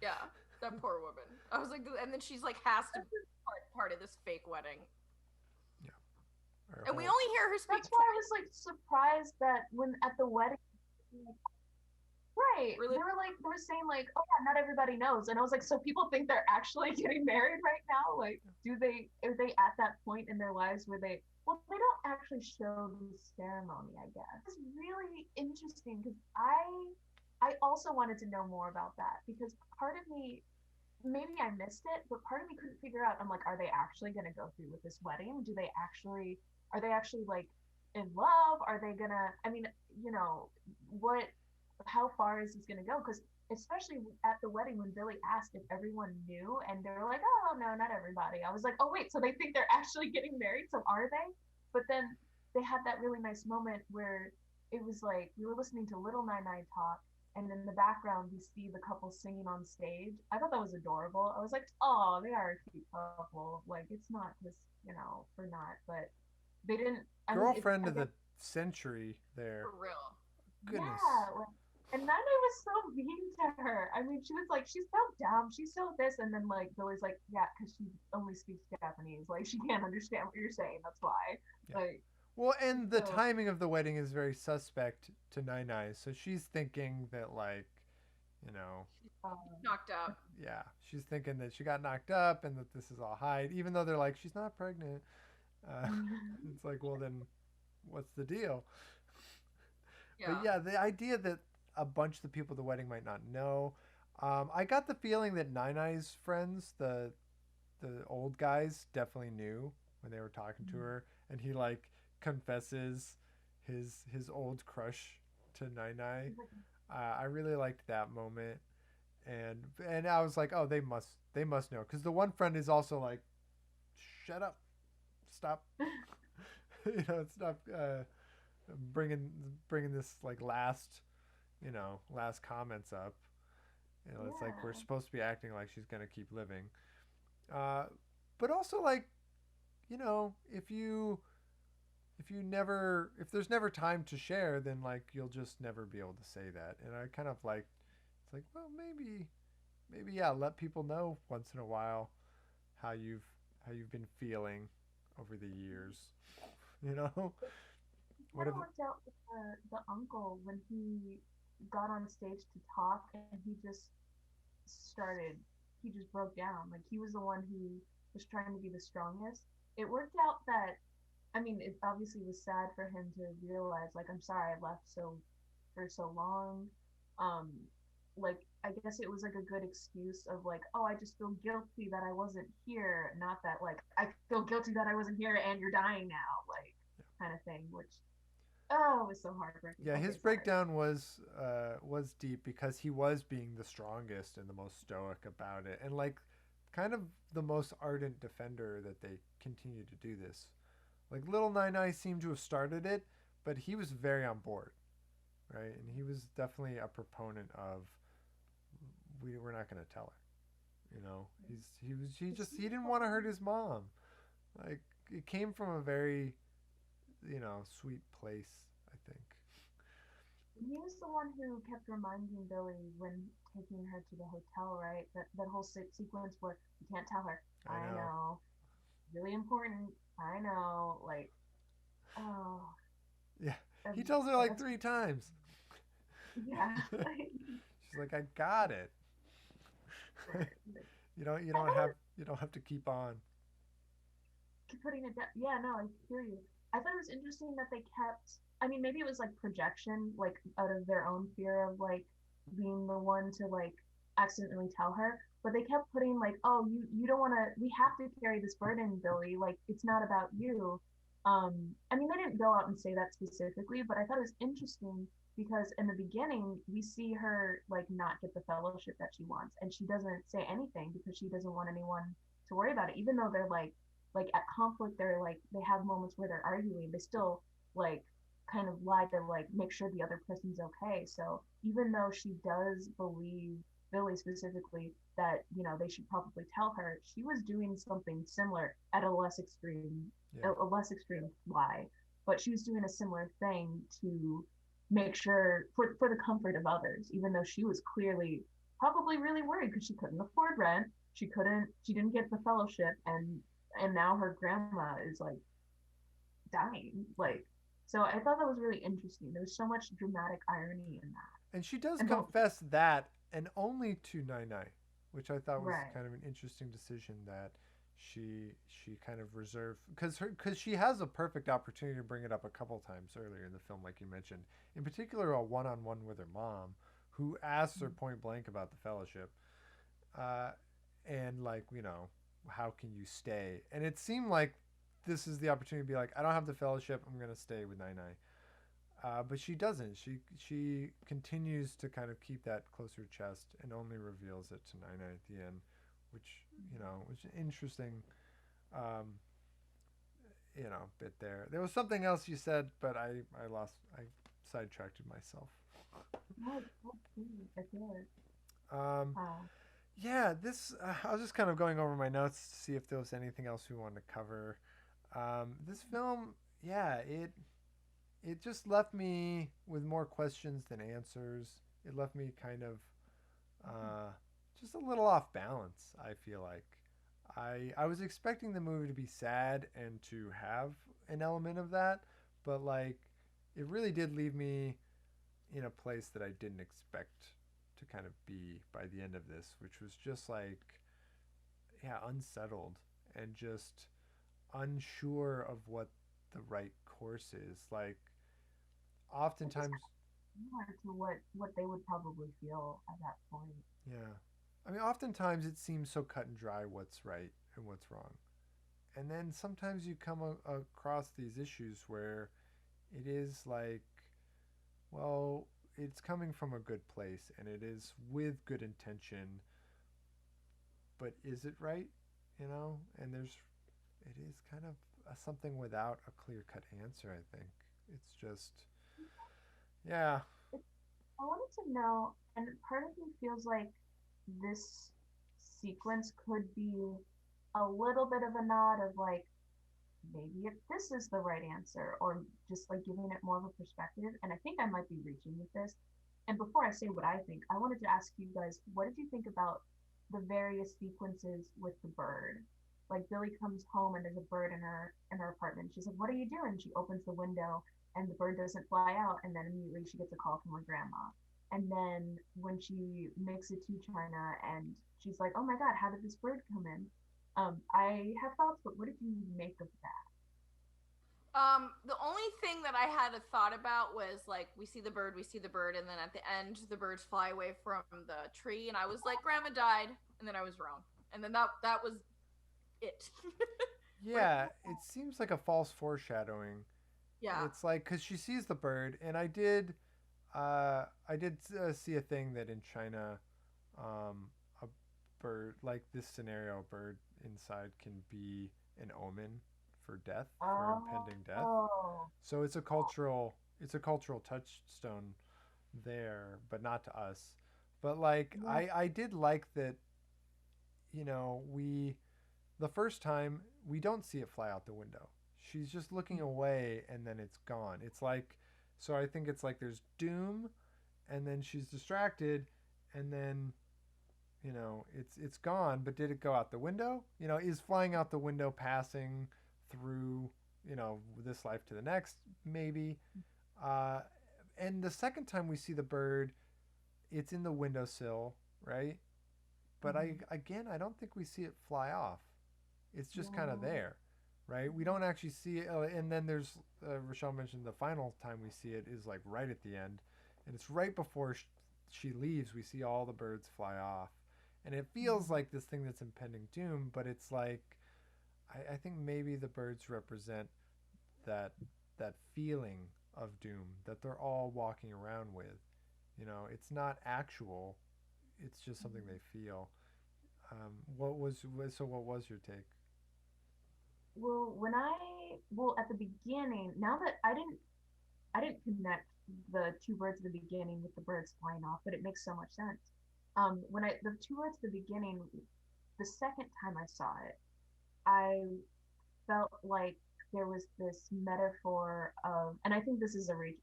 Yeah. That poor woman. I was like, and then she's like has to be part of this fake wedding. Or And we whole- only hear her speak That's why I was like surprised that when at the wedding, right? Really? They were saying like, oh yeah, not everybody knows, and I was like, so people think they're actually getting married right now? Like, are they at that point in their lives where they? Well, they don't actually show the ceremony, I guess. It's really interesting because I also wanted to know more about that, because part of me, maybe I missed it, but part of me couldn't figure out. I'm like, are they actually going to go through with this wedding? Are they actually like in love? Are they gonna? I mean, you know, how far is this gonna go? Because especially at the wedding, when Billy asked if everyone knew, and they were like, oh no, not everybody. I was like, oh wait, so they think they're actually getting married? So are they? But then they had that really nice moment where it was like we were listening to Little Nine talk, and in the background we see the couple singing on stage. I thought that was adorable. I was like, oh, they are a cute couple. Like, it's not just, you know, for not, but they didn't. Girlfriend of the century there. for real. Goodness. Yeah, and Nana was so mean to her. I mean, she was like, she's so dumb, she's so this, and then like Billy's like, yeah, because she only speaks Japanese, like she can't understand what you're saying. That's why. Yeah. Like, Well, and the So- timing of the wedding is very suspect to Nine, so she's thinking that, like, you know, Knocked up. yeah, she's thinking that she got knocked up and that this is all hype, even though they're like, she's not pregnant. Uh, it's like, well, then what's the deal? Yeah. But yeah, the idea that a bunch of the people at the wedding might not know. I got the feeling that Nine Eye's friends, the old guys, definitely knew when they were talking to her, and he like confesses his old crush to Nine Eye. I really liked that moment, and I was like, oh, they must know, because the one friend is also like, shut up, stop, stop bringing this like last comments up. It's like we're supposed to be acting like she's gonna keep living, but also like, if there's never time to share, then like you'll just never be able to say that. And I kind of like, it's like, well, maybe yeah, let people know once in a while how you've been feeling over the years. What Kind if of worked out with the uncle when he got on stage to talk and started, he just broke down. Like he was the one who was trying to be the strongest. It worked out that, I mean, it obviously was sad for him to realize, like, I'm sorry I left for so long. Um, like, I guess it was like a good excuse of like, oh, I just feel guilty that I wasn't here, not that like I feel guilty that I wasn't here and you're dying now, like kind of thing, which it was so heartbreaking. Yeah, Okay, his sorry. breakdown was deep because he was being the strongest and the most stoic about it, and like kind of the most ardent defender that they continue to do this. Like Little Nine Eye seemed to have started it, but he was very on board, right? And he was definitely a proponent of we're not going to tell her. He didn't want to hurt his mom. Like it came from a very sweet place, I think. He was the one who kept reminding Billy when taking her to the hotel, right? That whole sequence where you can't tell her. I know. Really important. I know. Like, oh. Yeah. He tells her like 3 times. Yeah. She's like, I got it. you don't have to keep on. Keep putting it down. Yeah, no, I hear you. I thought it was interesting that they kept, I mean, maybe it was like projection, like out of their own fear of like being the one to like accidentally tell her, but they kept putting like, oh, you don't want to, we have to carry this burden, Billy, like it's not about you. I mean, they didn't go out and say that specifically, but I thought it was interesting because in the beginning we see her like not get the fellowship that she wants, and she doesn't say anything because she doesn't want anyone to worry about it, even though they're like at conflict, they're like they have moments where they're arguing, they still like kind of lie to like make sure the other person's okay. So even though she does believe Billy specifically that they should probably tell her, she was doing something similar at a less extreme a less extreme lie, but she was doing a similar thing to make sure for the comfort of others, even though she was clearly probably really worried because she couldn't afford rent, she didn't get the fellowship, and now her grandma is like dying. Like, so I thought that was really interesting. There was so much dramatic irony in that. And she does confess that, and only to Nai Nai, which I thought was Right. kind of an interesting decision that she kind of reserved, because she has a perfect opportunity to bring it up a couple times earlier in the film, like you mentioned. In particular, a one-on-one with her mom, who asks her point blank about the fellowship, and like how can you stay? And it seemed like this is the opportunity to be like, I don't have the fellowship, I'm gonna stay with Nai Nai. But she doesn't. She continues to kind of keep that close to her chest and only reveals it to Nai Nai at the end, which was an interesting, bit there. There was something else you said, but I sidetracked myself. No, I feel it. Yeah, this I was just kind of going over my notes to see if there was anything else we wanted to cover. This film, yeah, it just left me with more questions than answers. It left me kind of just a little off balance, I feel like. I was expecting the movie to be sad and to have an element of that, but like it really did leave me in a place that I didn't expect to kind of be by the end of this, which was just like, yeah, unsettled and just unsure of what the right course is. Like, oftentimes, Similar to what they would probably feel at that point. yeah. I mean, oftentimes it seems so cut and dry what's right and what's wrong. And then sometimes you come across these issues where it is like, well, it's coming from a good place and it is with good intention, but is it right? You know? And it is kind of something without a clear cut answer, I think. It's just, yeah. I wanted to know, and part of me feels like this sequence could be a little bit of a nod of like, maybe if this is the right answer, or just like giving it more of a perspective. And I think I might be reaching with this. And before I say what I think, I wanted to ask you guys, what did you think about the various sequences with the bird? Like Billy comes home and there's a bird in her apartment. She's like, "What are you doing?" She opens the window and the bird doesn't fly out, and then immediately she gets a call from her grandma. And then when she makes it to China and she's like, "Oh my God, how did this bird come in?" I have thoughts, but what did you make of that? The only thing that I had a thought about was like we see the bird, and then at the end the birds fly away from the tree, and I was like, Grandma died, and then I was wrong, and then that was it. Yeah, it seems like a false foreshadowing. Yeah. It's like, because she sees the bird, and I did see a thing that in China, a bird like this scenario, a bird inside can be an omen for death, for impending death. Oh, So it's a cultural touchstone there, but not to us. But like, yeah. I did like that. You know, the first time we don't see it fly out the window. She's just looking away, and then it's gone. It's like, so I think it's like there's doom, and then she's distracted, and then, you know, it's gone. But did it go out the window? You know, is flying out the window passing through, you know, this life to the next? Maybe. Uh, and the second time we see the bird, it's in the windowsill, right? But I don't think we see it fly off. It's just kind of Yeah. there, right? We don't actually see it. And then there's Rochalle mentioned the final time we see it is like right at the end, and it's right before she leaves. We see all the birds fly off, and it feels like this thing that's impending doom. But it's like, I think maybe the birds represent that that feeling of doom that they're all walking around with. You know, it's not actual. It's just something they feel. What was your take? Well, at the beginning, now that I didn't connect the two birds at the beginning with the birds flying off, but it makes so much sense. When the two birds at the beginning, the second time I saw it, I felt like there was this metaphor of, and I think this is a reach,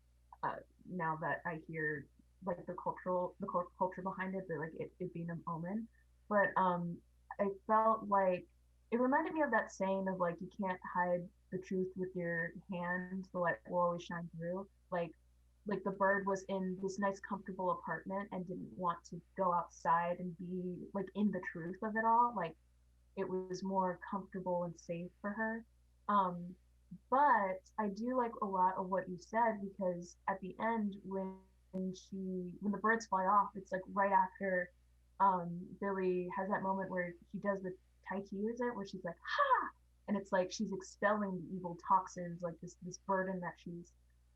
now that I hear like the culture behind it, but like it being an omen, but I felt like it reminded me of that saying of like you can't hide the truth with your hand, the light will always shine through. Like the bird was in this nice comfortable apartment and didn't want to go outside and be like in the truth of it all. Like it was more comfortable and safe for her. Um, but I do like a lot of what you said, because at the end when the birds fly off, it's like right after Billy has that moment where she does the Tai Chi, is it, where she's like ha, and it's like she's expelling the evil toxins, like this burden that she's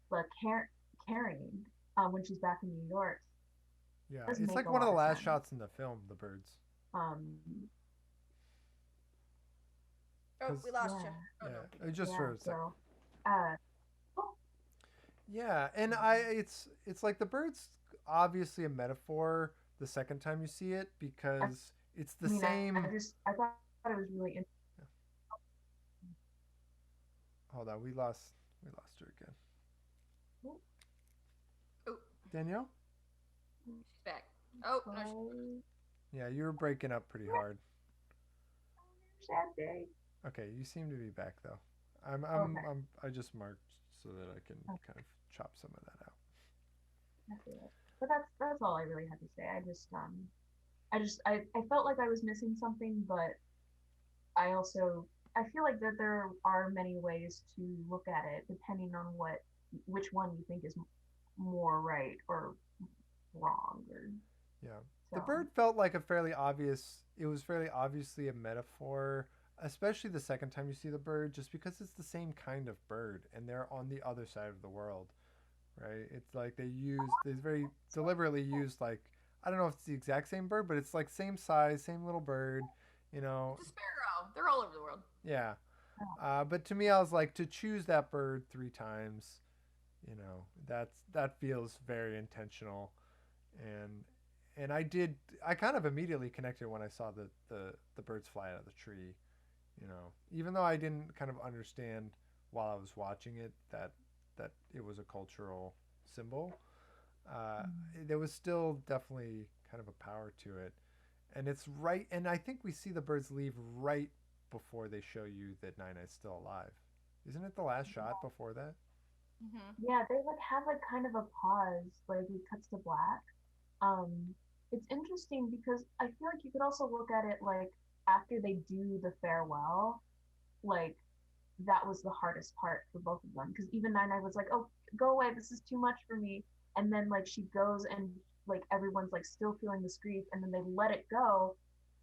like carrying when she's back in New York. Yeah, It does it's make like a one of lot the of last sense. shots in the film, the birds. Um, Oh, 'Cause- we lost yeah, you. Oh yeah, no. just yeah. for a second. So, uh, oh, Yeah, and it's like the birds obviously a metaphor the second time you see it because it's the I mean, same. I thought it was really interesting. Hold on, we lost her again. Oh, Danielle? she's back. Oh no. Yeah, you were breaking up pretty hard. Sad day. Okay, you seem to be back though. I just marked so that I can Okay. kind of chop some of that out. I feel it. But that's all I really had to say. I felt like I was missing something, but I feel like that there are many ways to look at it depending on which one you think is more right or wrong or Yeah. The so. bird felt like it was fairly obviously a metaphor, especially the second time you see the bird, just because it's the same kind of bird and they're on the other side of the world, right? It's like they very deliberately used like, I don't know if it's the exact same bird, but it's like same size, same little bird, you know. It's a sparrow. They're all over the world. Yeah. But to me, I was like, to choose that bird three times, that feels very intentional, and I kind of immediately connected when I saw the birds fly out of the tree, even though I didn't kind of understand while I was watching it that it was a cultural symbol. There was still definitely kind of a power to it, and it's right. And I think we see the birds leave right before they show you that Nine is still alive. Isn't it the last shot before that? Hmm. Yeah, they like have like kind of a pause, like it cuts to black. Um, it's interesting because I feel like you could also look at it like after they do the farewell, like that was the hardest part for both of them because even Nine was like, "Oh, go away, this is too much for me," and then like she goes and like everyone's like still feeling this grief, and then they let it go,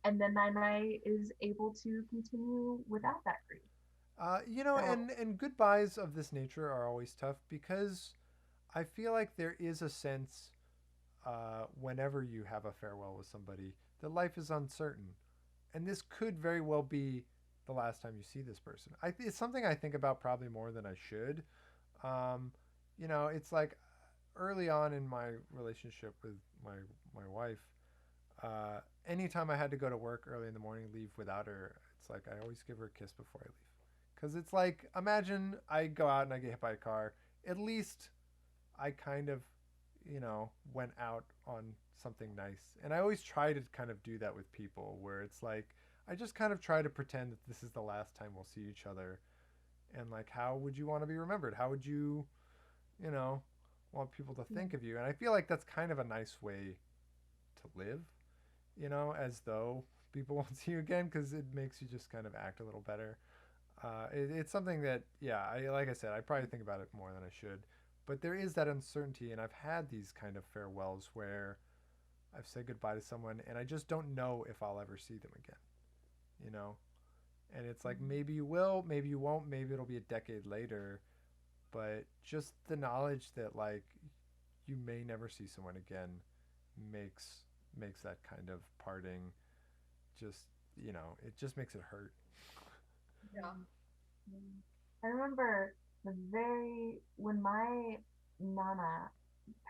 and then Nine is able to continue without that grief. So And goodbyes of this nature are always tough because I feel like there is a sense, whenever you have a farewell with somebody, that life is uncertain, and this could very well be the last time you see this person. It's something I think about probably more than I should. Um, it's like early on in my relationship with my my wife, anytime I had to go to work early in the morning, leave without her, it's like I always give her a kiss before I leave. Because it's like, imagine I go out and I get hit by a car. At least I kind of, went out on something nice. And I always try to kind of do that with people where it's like, I just kind of try to pretend that this is the last time we'll see each other. And like, how would you want to be remembered? How would you, you know, want people to think of you? And I feel like that's kind of a nice way to live, as though people won't see you again because it makes you just kind of act a little better. It's something that, yeah, like I said, I probably think about it more than I should. But there is that uncertainty, and I've had these kind of farewells where I've said goodbye to someone, and I just don't know if I'll ever see them again, you know? And it's like, maybe you will, maybe you won't, maybe it'll be a decade later. But just the knowledge that, like, you may never see someone again makes makes that kind of parting just, it just makes it hurt. Yeah. I remember the very when my nana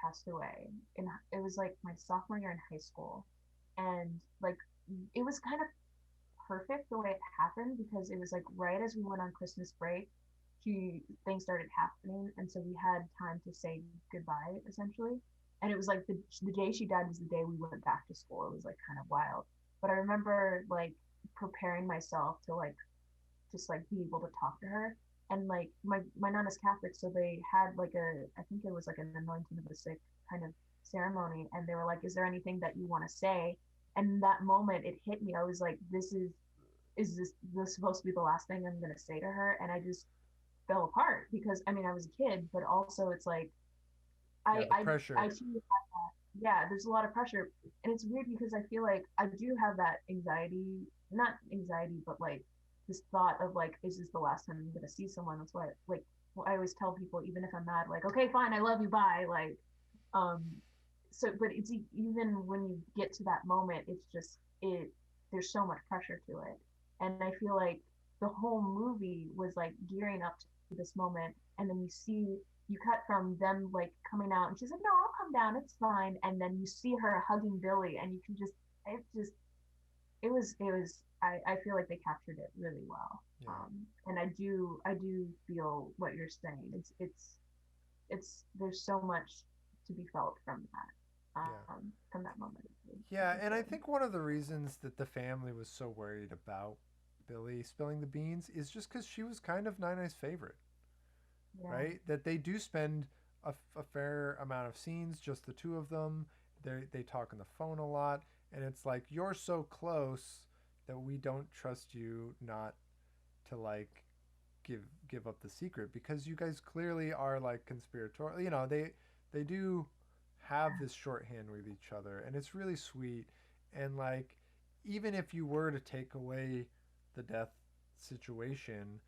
passed away, and it was like my sophomore year in high school, and like it was kind of perfect the way it happened because it was like right as we went on Christmas break, he things started happening, and so we had time to say goodbye essentially. And it was like the day she died was the day we went back to school. It was like kind of wild, but I remember like preparing myself to like just like be able to talk to her. And like my nana's Catholic, so they had like I think it was like an anointing of the sick kind of ceremony, and they were like, "Is there anything that you want to say?" And in that moment, it hit me. I was like, is this supposed to be the last thing I'm gonna say to her? And I just fell apart because I mean I was a kid, but also it's like Yeah, the pressure. I too have that. Yeah, there's a lot of pressure, and it's weird because I feel like I do have that anxiety, not anxiety, but like this thought of like, is this the last time I'm gonna see someone? That's why like I always tell people, even if I'm mad, like, okay, fine, I love you, bye. Like, um, so but it's even when you get to that moment, it's just it. There's so much pressure to it, and I feel like the whole movie was like gearing up to this moment, and then you cut from them like coming out and she's like, no, I'll come down, it's fine, and then you see her hugging Billy, and you can just it was I feel like they captured it really well. Yeah. And I do feel what you're saying. It's there's so much to be felt Yeah. from that moment. Yeah, and I think one of the reasons that the family was so worried about Billy spilling the beans is just because she was kind of Nine favorite, Yeah. right? That they do spend a fair amount of scenes, just the two of them. They talk on the phone a lot, and it's like you're so close that we don't trust you not to like give up the secret, because you guys clearly are like conspiratorial. You know, they do have this shorthand with each other, and it's really sweet. And like, even if you were to take away the death situation,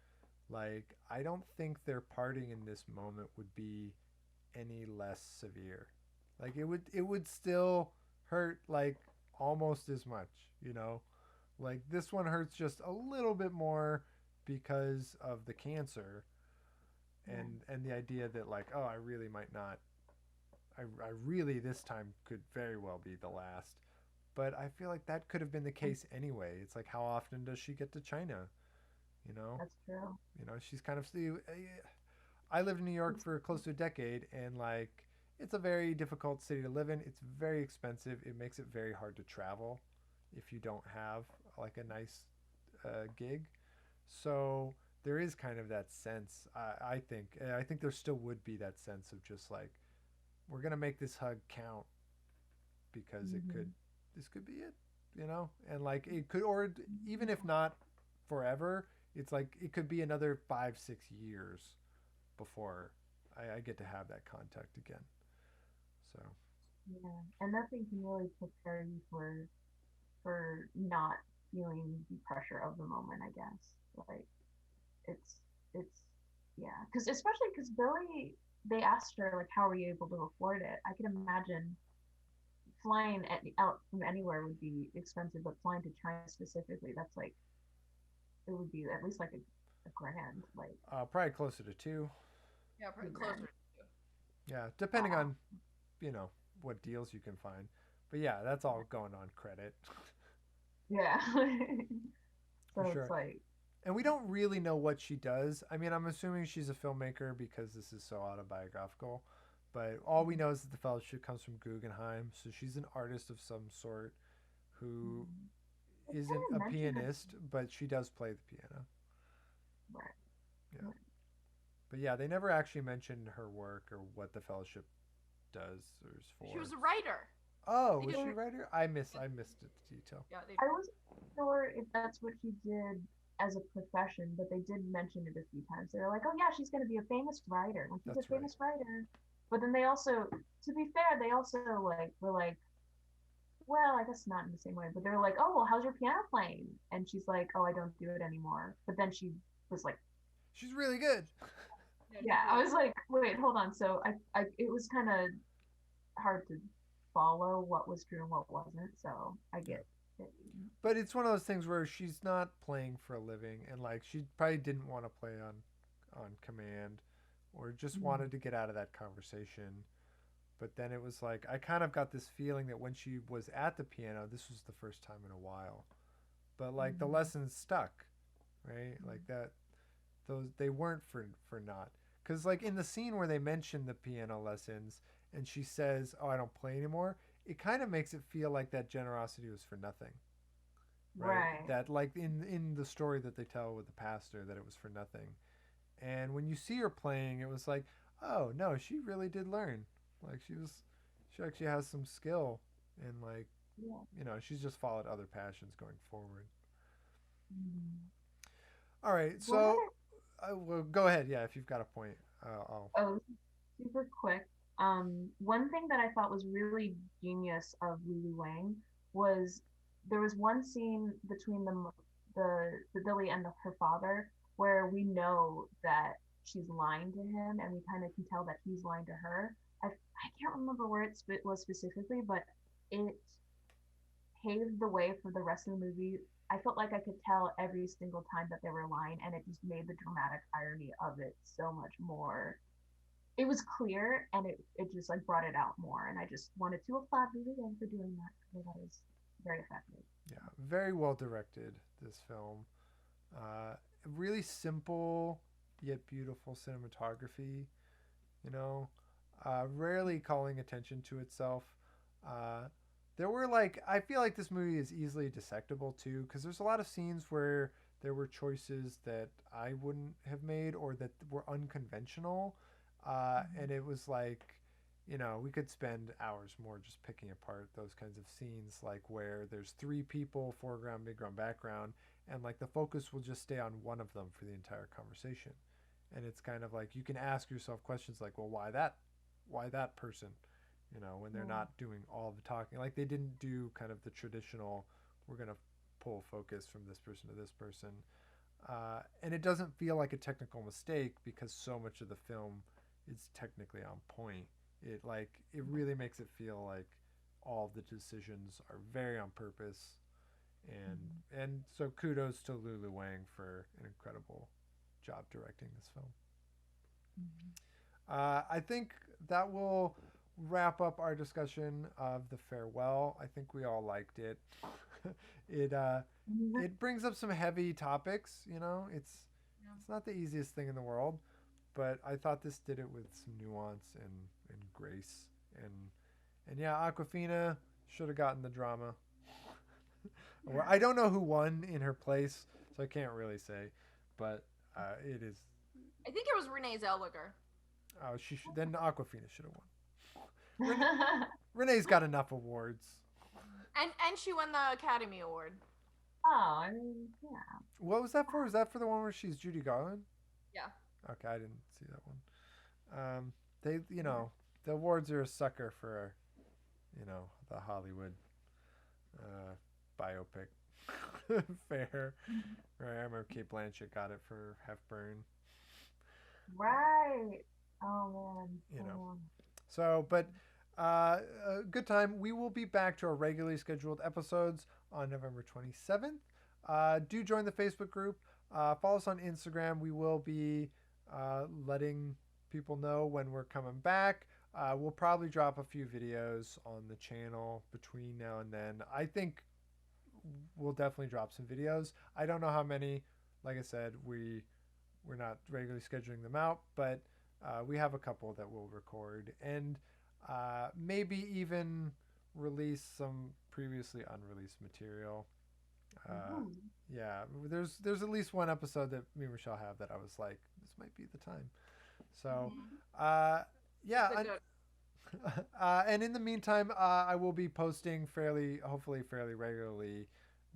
like, I don't think their parting in this moment would be any less severe. Like, it would still hurt like almost as much, you know? Like, this one hurts just a little bit more because of the cancer, and the idea that like, oh, I really might not, I really this time could very well be the last. But I feel like that could have been the case anyway. It's like, how often does she get to China? You know, That's true. you know, she's kind of. I lived in New York for close to a decade, and like, it's a very difficult city to live in. It's very expensive. It makes it very hard to travel if you don't have like a nice gig. So there is kind of that sense. I think. I think there still would be that sense of just like, we're gonna make this hug count, because it could. This could be it, you know, and like it could, or even if not forever, it's like it could be another 5-6 years before I get to have that contact again. So Yeah, and nothing can really prepare you for not feeling the pressure of the moment, I guess. Like, it's yeah, because especially because Billy, they asked her like, how are you able to afford it? I can imagine flying out from anywhere would be expensive, but flying to China specifically, that's like, it would be at least like a grand, like probably closer to two. Yeah, probably $2 closer grand. to Yeah, depending Wow. on, you know, what deals you can find. But yeah, that's all going on credit. Yeah. For So it's sure. like, And we don't really know what she does. I mean, I'm assuming she's a filmmaker because this is so autobiographical. But all we know is that the fellowship comes from Guggenheim, so she's an artist of some sort who they isn't kind a of mention her, pianist, but she does play the piano. right? Yeah. But yeah, they never actually mentioned her work or what the fellowship does or is for. She was a writer. Oh, They was she a didn't- writer? I missed the detail. Yeah, they. I wasn't sure if that's what she did as a profession, but they did mention it a few times. They were like, "Oh yeah, she's going to be a famous writer. When she's That's a famous writer." But then they also, to be fair, they also like were like, well, I guess not in the same way, but they were like, "Oh well, how's your piano playing?" And she's like, "Oh, I don't do it anymore." But then she was like, She's really good. "Yeah." I was like, "Wait, hold on." So it was kind of hard to follow what was true and what wasn't. So I get it. But it's one of those things where she's not playing for a living, and like she probably didn't want to play on command, or just wanted to get out of that conversation. But then it was like, I kind of got this feeling that when she was at the piano, this was the first time in a while. But like the lessons stuck, right? Like that, those they weren't for naught. Because like in the scene where they mention the piano lessons, and she says, "Oh, I don't play anymore," it kind of makes it feel like that generosity was for nothing. Right. That like in the story that they tell with the pastor, that it was for nothing. And when you see her playing, it was like, oh no, she really did learn. Like she actually has some skill, and like, Yeah. you know, she's just followed other passions going forward. Mhm. All right, so well, go ahead. Yeah, if you've got a point, I'll. Oh, super quick. One thing that I thought was really genius of Lulu Wang was there was one scene between the Billy and her father where we know that she's lying to him, and we kind of can tell that he's lying to her. I can't remember where it was specifically, but it paved the way for the rest of the movie. I felt like I could tell every single time that they were lying, and it just made the dramatic irony of it so much more. It was clear, and it just like brought it out more. And I just wanted to applaud Lulu Wang for doing that, because that was very effective. Yeah, very well directed. This film, really simple yet beautiful cinematography. You know, rarely calling attention to itself. Uh, there were like, I feel like this movie is easily dissectable too, because there's a lot of scenes where there were choices that I wouldn't have made, or that were unconventional. And it was like, you know, we could spend hours more just picking apart those kinds of scenes, like where there's three people, foreground, midground, background, and like the focus will just stay on one of them for the entire conversation. And it's kind of like you can ask yourself questions like, well, why that person, you know, when they're not doing all the talking. Like they didn't do kind of the traditional, we're going to pull focus from this person to this person. And it doesn't feel like a technical mistake because so much of the film is technically on point. It really makes it feel like all of the decisions are very on purpose. And so kudos to Lulu Wang for an incredible job directing this film. I think that will wrap up our discussion of The Farewell. I think we all liked it. It brings up some heavy topics, you know. It's not the easiest thing in the world, but I thought this did it with some nuance and grace. And yeah, Awkwafina should have gotten the drama. I don't know who won in her place, so I can't really say, but it is. I think it was Renee Zellweger. Oh, then Awkwafina should have won. Renee's got enough awards. And she won the Academy Award. Oh, I mean, yeah. What was that for? Was that for the one where she's Judy Garland? Yeah. Okay, I didn't see that one. They, you know, the awards are a sucker for, you know, the Hollywood biopic fair. Right, I remember Kate Blanchett got it for Hepburn. Right. Oh man. You know. So, but a good time. We will be back to our regularly scheduled episodes on November 27th. Do join the Facebook group. Follow us on Instagram. We will be letting people know when we're coming back. We'll probably drop a few videos on the channel between now and then. I think we'll definitely drop some videos. I don't know how many. Like I said, we're not regularly scheduling them out, but we have a couple that we'll record and maybe even release some previously unreleased material. Yeah, there's at least one episode that me and Rochalle have that I was like, this might be the time. So, yeah. And in the meantime, I will be posting hopefully fairly regularly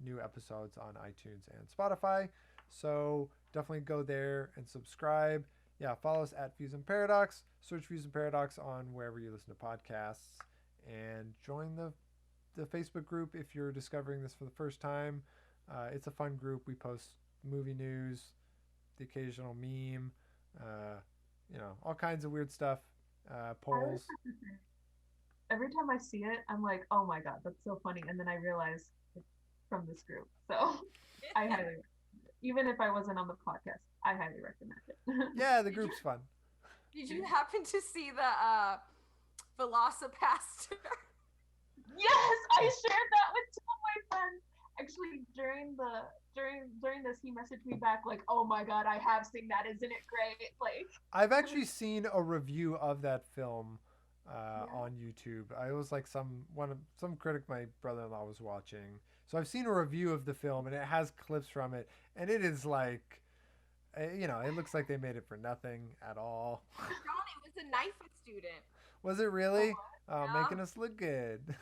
new episodes on iTunes and Spotify. So definitely go there and subscribe. Yeah, follow us at Views and Paradox. Search Views and Paradox on wherever you listen to podcasts. And join the Facebook group if you're discovering this for the first time. It's a fun group. We post movie news, the occasional meme, you know, all kinds of weird stuff, polls. Every time I see it, I'm like, oh my god, that's so funny. And then I realize it's from this group. So I highly, even if I wasn't on the podcast, I highly recommend it. Yeah, the group's fun. Did you happen to see the Velocipaster? Yes, I shared that with two of my friends. Actually, during this, he messaged me back like, "Oh my god, I have seen that. Isn't it great?" Like, I've actually seen a review of that film on YouTube. I was like some critic my brother-in-law was watching, so I've seen a review of the film, and it has clips from it, and it is like, you know, it looks like they made it for nothing at all. John, it was a NIFA student. Was it really? Yeah. Making us look good.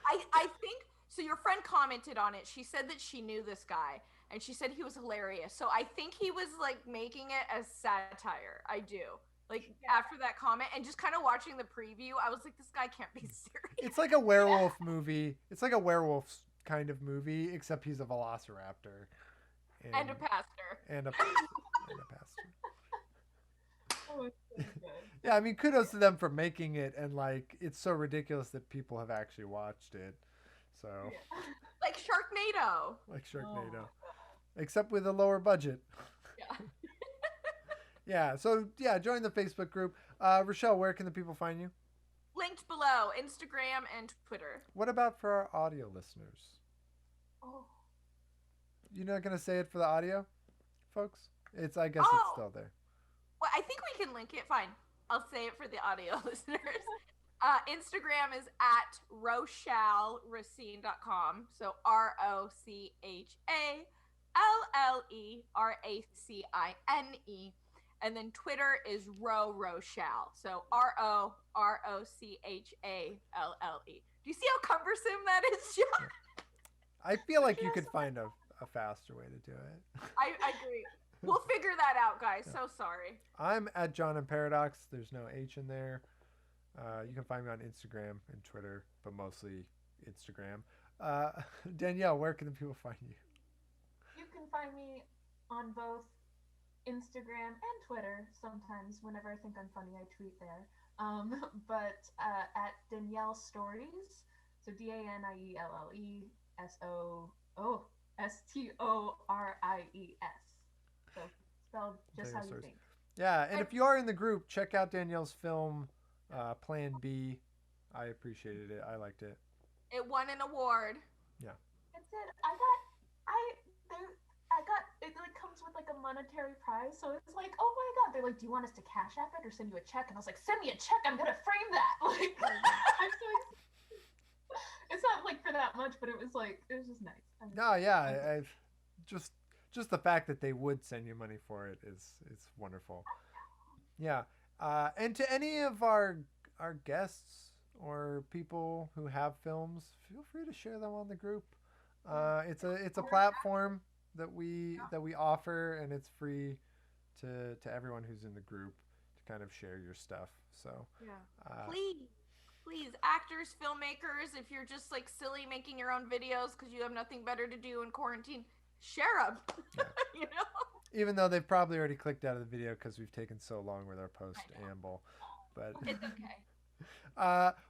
I think so. Your friend commented on it. She said that she knew this guy, and she said he was hilarious. So I think he was like making it as satire. I do. Like after that comment and just kind of watching the preview, I was like, this guy can't be serious. It's like a werewolf movie. It's like a werewolf kind of movie, except he's a velociraptor. And a pastor. And a pastor. oh, it's so good. Yeah, I mean, kudos to them for making it, and like, it's so ridiculous that people have actually watched it. So, Like Sharknado. like Sharknado, except with a lower budget. Yeah. Yeah. So yeah, join the Facebook group. Rochalle, where can the people find you? Linked below, Instagram and Twitter. What about for our audio listeners? Oh. You're not gonna say it for the audio, folks? I guess it's still there. Well, I think we can link it. Fine. I'll say it for the audio listeners. Instagram is at RochalleRacine.com. So RochalleRacine. And then Twitter is Rochalle. So ROROCHALLE. Do you see how cumbersome that is, John? I feel like you could find a faster way to do it. I agree. We'll figure that out, guys. So sorry. I'm at John and Paradox. There's no H in there. You can find me on Instagram and Twitter, but mostly Instagram. Danielle, where can the people find you? You can find me on both Instagram and Twitter. Sometimes, whenever I think I'm funny, I tweet there. But at Danielle Stories, so DanielleStories. So spelled just how you think. Yeah, and if you are in the group, check out Danielle's film, Plan B. I appreciated it. I liked it. It won an award. Yeah. It did. It like comes with like a monetary prize, so it's like, oh my god, they're like, do you want us to cash app it or send you a check? And I was like, send me a check, I'm gonna frame that. Like, I'm so excited. It's not like for that much, but it was just nice. No, yeah, just the fact that they would send you money for it is wonderful. Yeah, and to any of our guests or people who have films, feel free to share them on the group. It's a platform that we offer, and it's free to everyone who's in the group to kind of share your stuff. So yeah, please, actors, filmmakers, if you're just like silly making your own videos because you have nothing better to do in quarantine, share them. Yeah. You know, even though they've probably already clicked out of the video because we've taken so long with our post amble, but it's okay.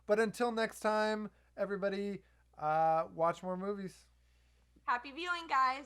But until next time, everybody, watch more movies. Happy viewing, guys.